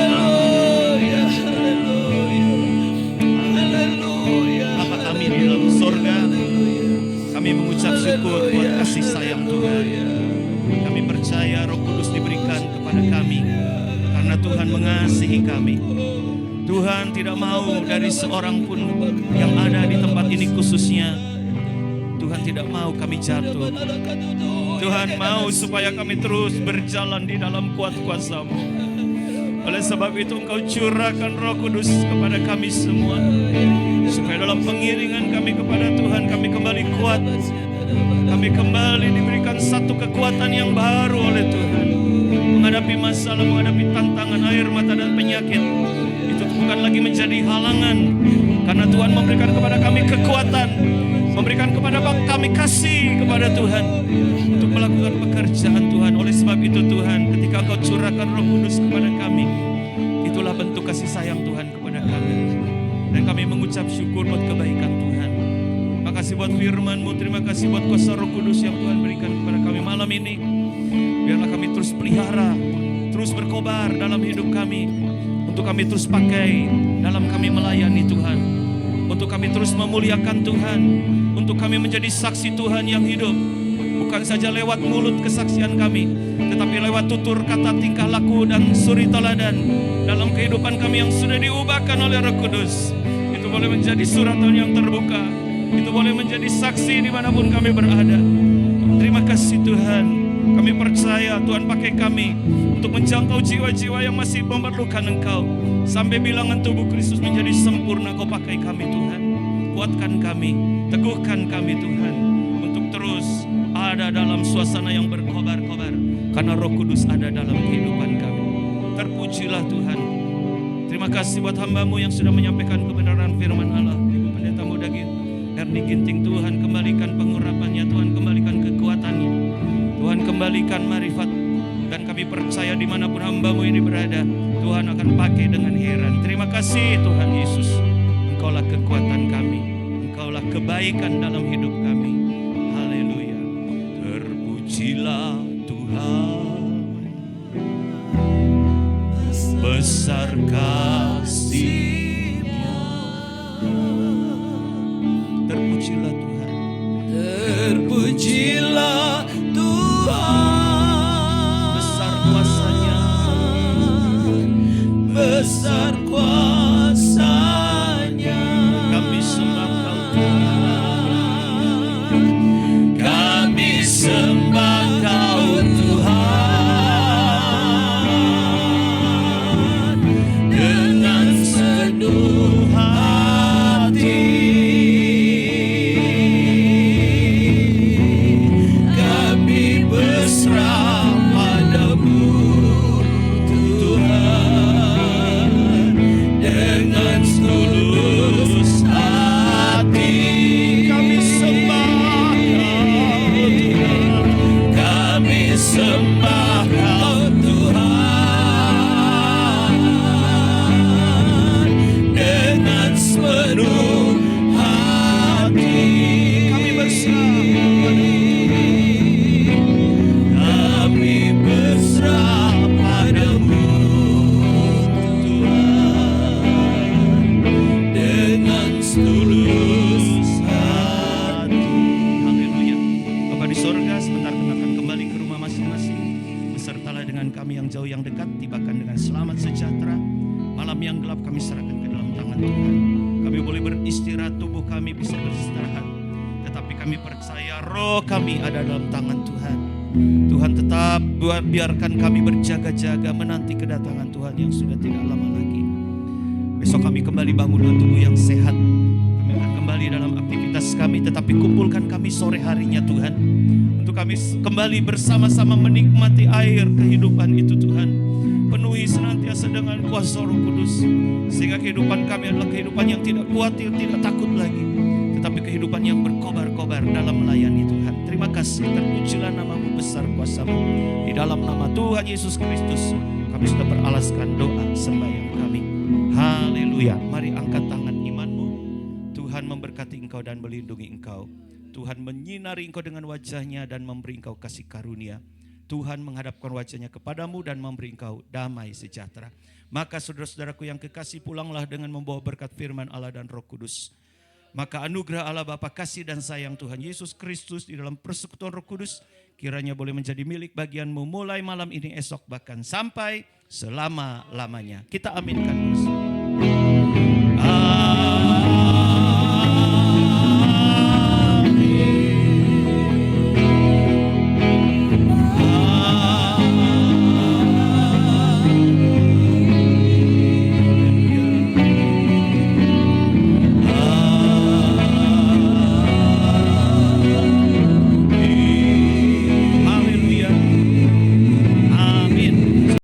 Oh, kami mau Bapa kami di dalam sorga, kami mengucap syukur buat kasih sayang Tuhan. Kami percaya Roh Kudus diberikan kepada kami karena Tuhan mengasihi kami. Tuhan tidak mau dari seorang pun yang ada di tempat ini khususnya. Tuhan tidak mau kami jatuh. Tuhan mau supaya kami terus berjalan di dalam kuat kuasa-Mu. Oleh sebab itu Engkau curahkan Roh Kudus kepada kami semua, supaya dalam pengiringan kami kepada Tuhan kami kembali kuat, Kami kembali diberikan satu kekuatan yang baru oleh Tuhan. Menghadapi masalah, menghadapi tantangan, air mata dan penyakit. Itu bukan lagi menjadi halangan. Karena Tuhan memberikan kepada kami kekuatan. Memberikan kepada kami kasih kepada Tuhan. Untuk melakukan pekerjaan Tuhan. Oleh sebab itu Tuhan, ketika Engkau curahkan Roh Kudus kepada kami, itulah bentuk kasih sayang Tuhan kepada kami. Dan kami mengucap syukur buat kebaikan Tuhan. Terima kasih buat firman-Mu, terima kasih buat kuasa Roh Kudus yang Tuhan berikan kepada kami malam ini. Biarlah kami terus pelihara, terus berkobar dalam hidup kami. Untuk kami terus pakai dalam kami melayani Tuhan. Untuk kami terus memuliakan Tuhan. Untuk kami menjadi saksi Tuhan yang hidup. Bukan saja lewat mulut kesaksian kami, tetapi lewat tutur kata, tingkah laku dan suri teladan dalam kehidupan kami yang sudah diubahkan oleh Roh Kudus. Itu boleh menjadi suratan yang terbuka. Itu boleh menjadi saksi dimanapun kami berada. Terima kasih Tuhan. Kami percaya Tuhan pakai kami untuk menjangkau jiwa-jiwa yang masih memerlukan Engkau. Sampai bilangan tubuh Kristus menjadi sempurna. Kau pakai kami Tuhan. Kuatkan kami, teguhkan kami Tuhan. Untuk terus ada dalam suasana yang berkobar-kobar. Karena Roh Kudus ada dalam kehidupan kami. Terpujilah Tuhan. Terima kasih buat hamba-Mu yang sudah menyampaikan kebenaran firman Allah. Ibu Pendeta Muda Erni Ginting, Tuhan kembalikan pengurapannya, Tuhan kembalikan kekuatannya, Tuhan kembalikan marifat. Dan kami percaya dimanapun hamba-Mu ini berada, Tuhan akan pakai dengan heran. Terima kasih Tuhan Yesus. Engkaulah kekuatan kami, Engkaulah kebaikan dalam hidup kami. Haleluya. Terpujilah Tuhan, besar kasih-Nya. Terpujilah Tuhan. Terpujilah Tuhan, Besar kuasa-Nya, besar kuasa-Nya. kami sembah Kau Tuhan. Kami sembah Kau Tuhan dengan sepenuh hati. Kami berserah padamu Tuhan dengan setulus hati. Kami sembah Kau Tuhan. Kami sembah Kau Tuhan dengan sepenuh hati. Kami berserah Kami berserah padamu Tuhan dengan setulus hati. Haleluya. Bapa di sorga, sebentar kami akan kembali ke rumah masing-masing. Besertalah dengan kami yang jauh yang dekat, tibakan dengan selamat sejahtera. Malam yang gelap kami serahkan ke dalam tangan Tuhan. Kami boleh beristirahat, tubuh kami bisa beristirahat. Tetapi kami percaya roh kami ada dalam tangan Tuhan. Tuhan tetap biarkan kami berjaga-jaga menanti kedatangan Tuhan yang sudah tidak lama lagi. Besok kami kembali bangun dengan tubuh yang sehat. Kami akan kembali dalam aktivitas kami, tetapi kumpulkan kami sore harinya Tuhan. Untuk kami kembali bersama-sama menikmati air kehidupan itu Tuhan. Penuhi senantiasa dengan kuasa Roh Kudus. Sehingga kehidupan kami adalah kehidupan yang tidak khawatir, tidak takut lagi. Tetapi kehidupan yang berkobar-kobar dalam melayani Tuhan. Terima kasih, terpujilah nama-Mu, besar kuasa-Mu. Di dalam nama Tuhan Yesus Kristus, kami sudah beralaskan doa sembahyang kami. Haleluya. Mari angkat tangan imanmu. Tuhan memberkati engkau dan melindungi engkau. Tuhan menyinari engkau dengan wajahnya dan memberi engkau kasih karunia. Tuhan menghadapkan wajahnya kepadamu dan memberi engkau damai sejahtera. Maka saudara-saudaraku yang kekasih, pulanglah dengan membawa berkat firman Allah dan Roh Kudus. Maka anugerah Allah Bapa, kasih dan sayang Tuhan Yesus Kristus di dalam persekutuan Roh Kudus kiranya boleh menjadi milik bagianmu mulai malam ini, esok, bahkan sampai selama-lamanya. Kita aminkan bersama.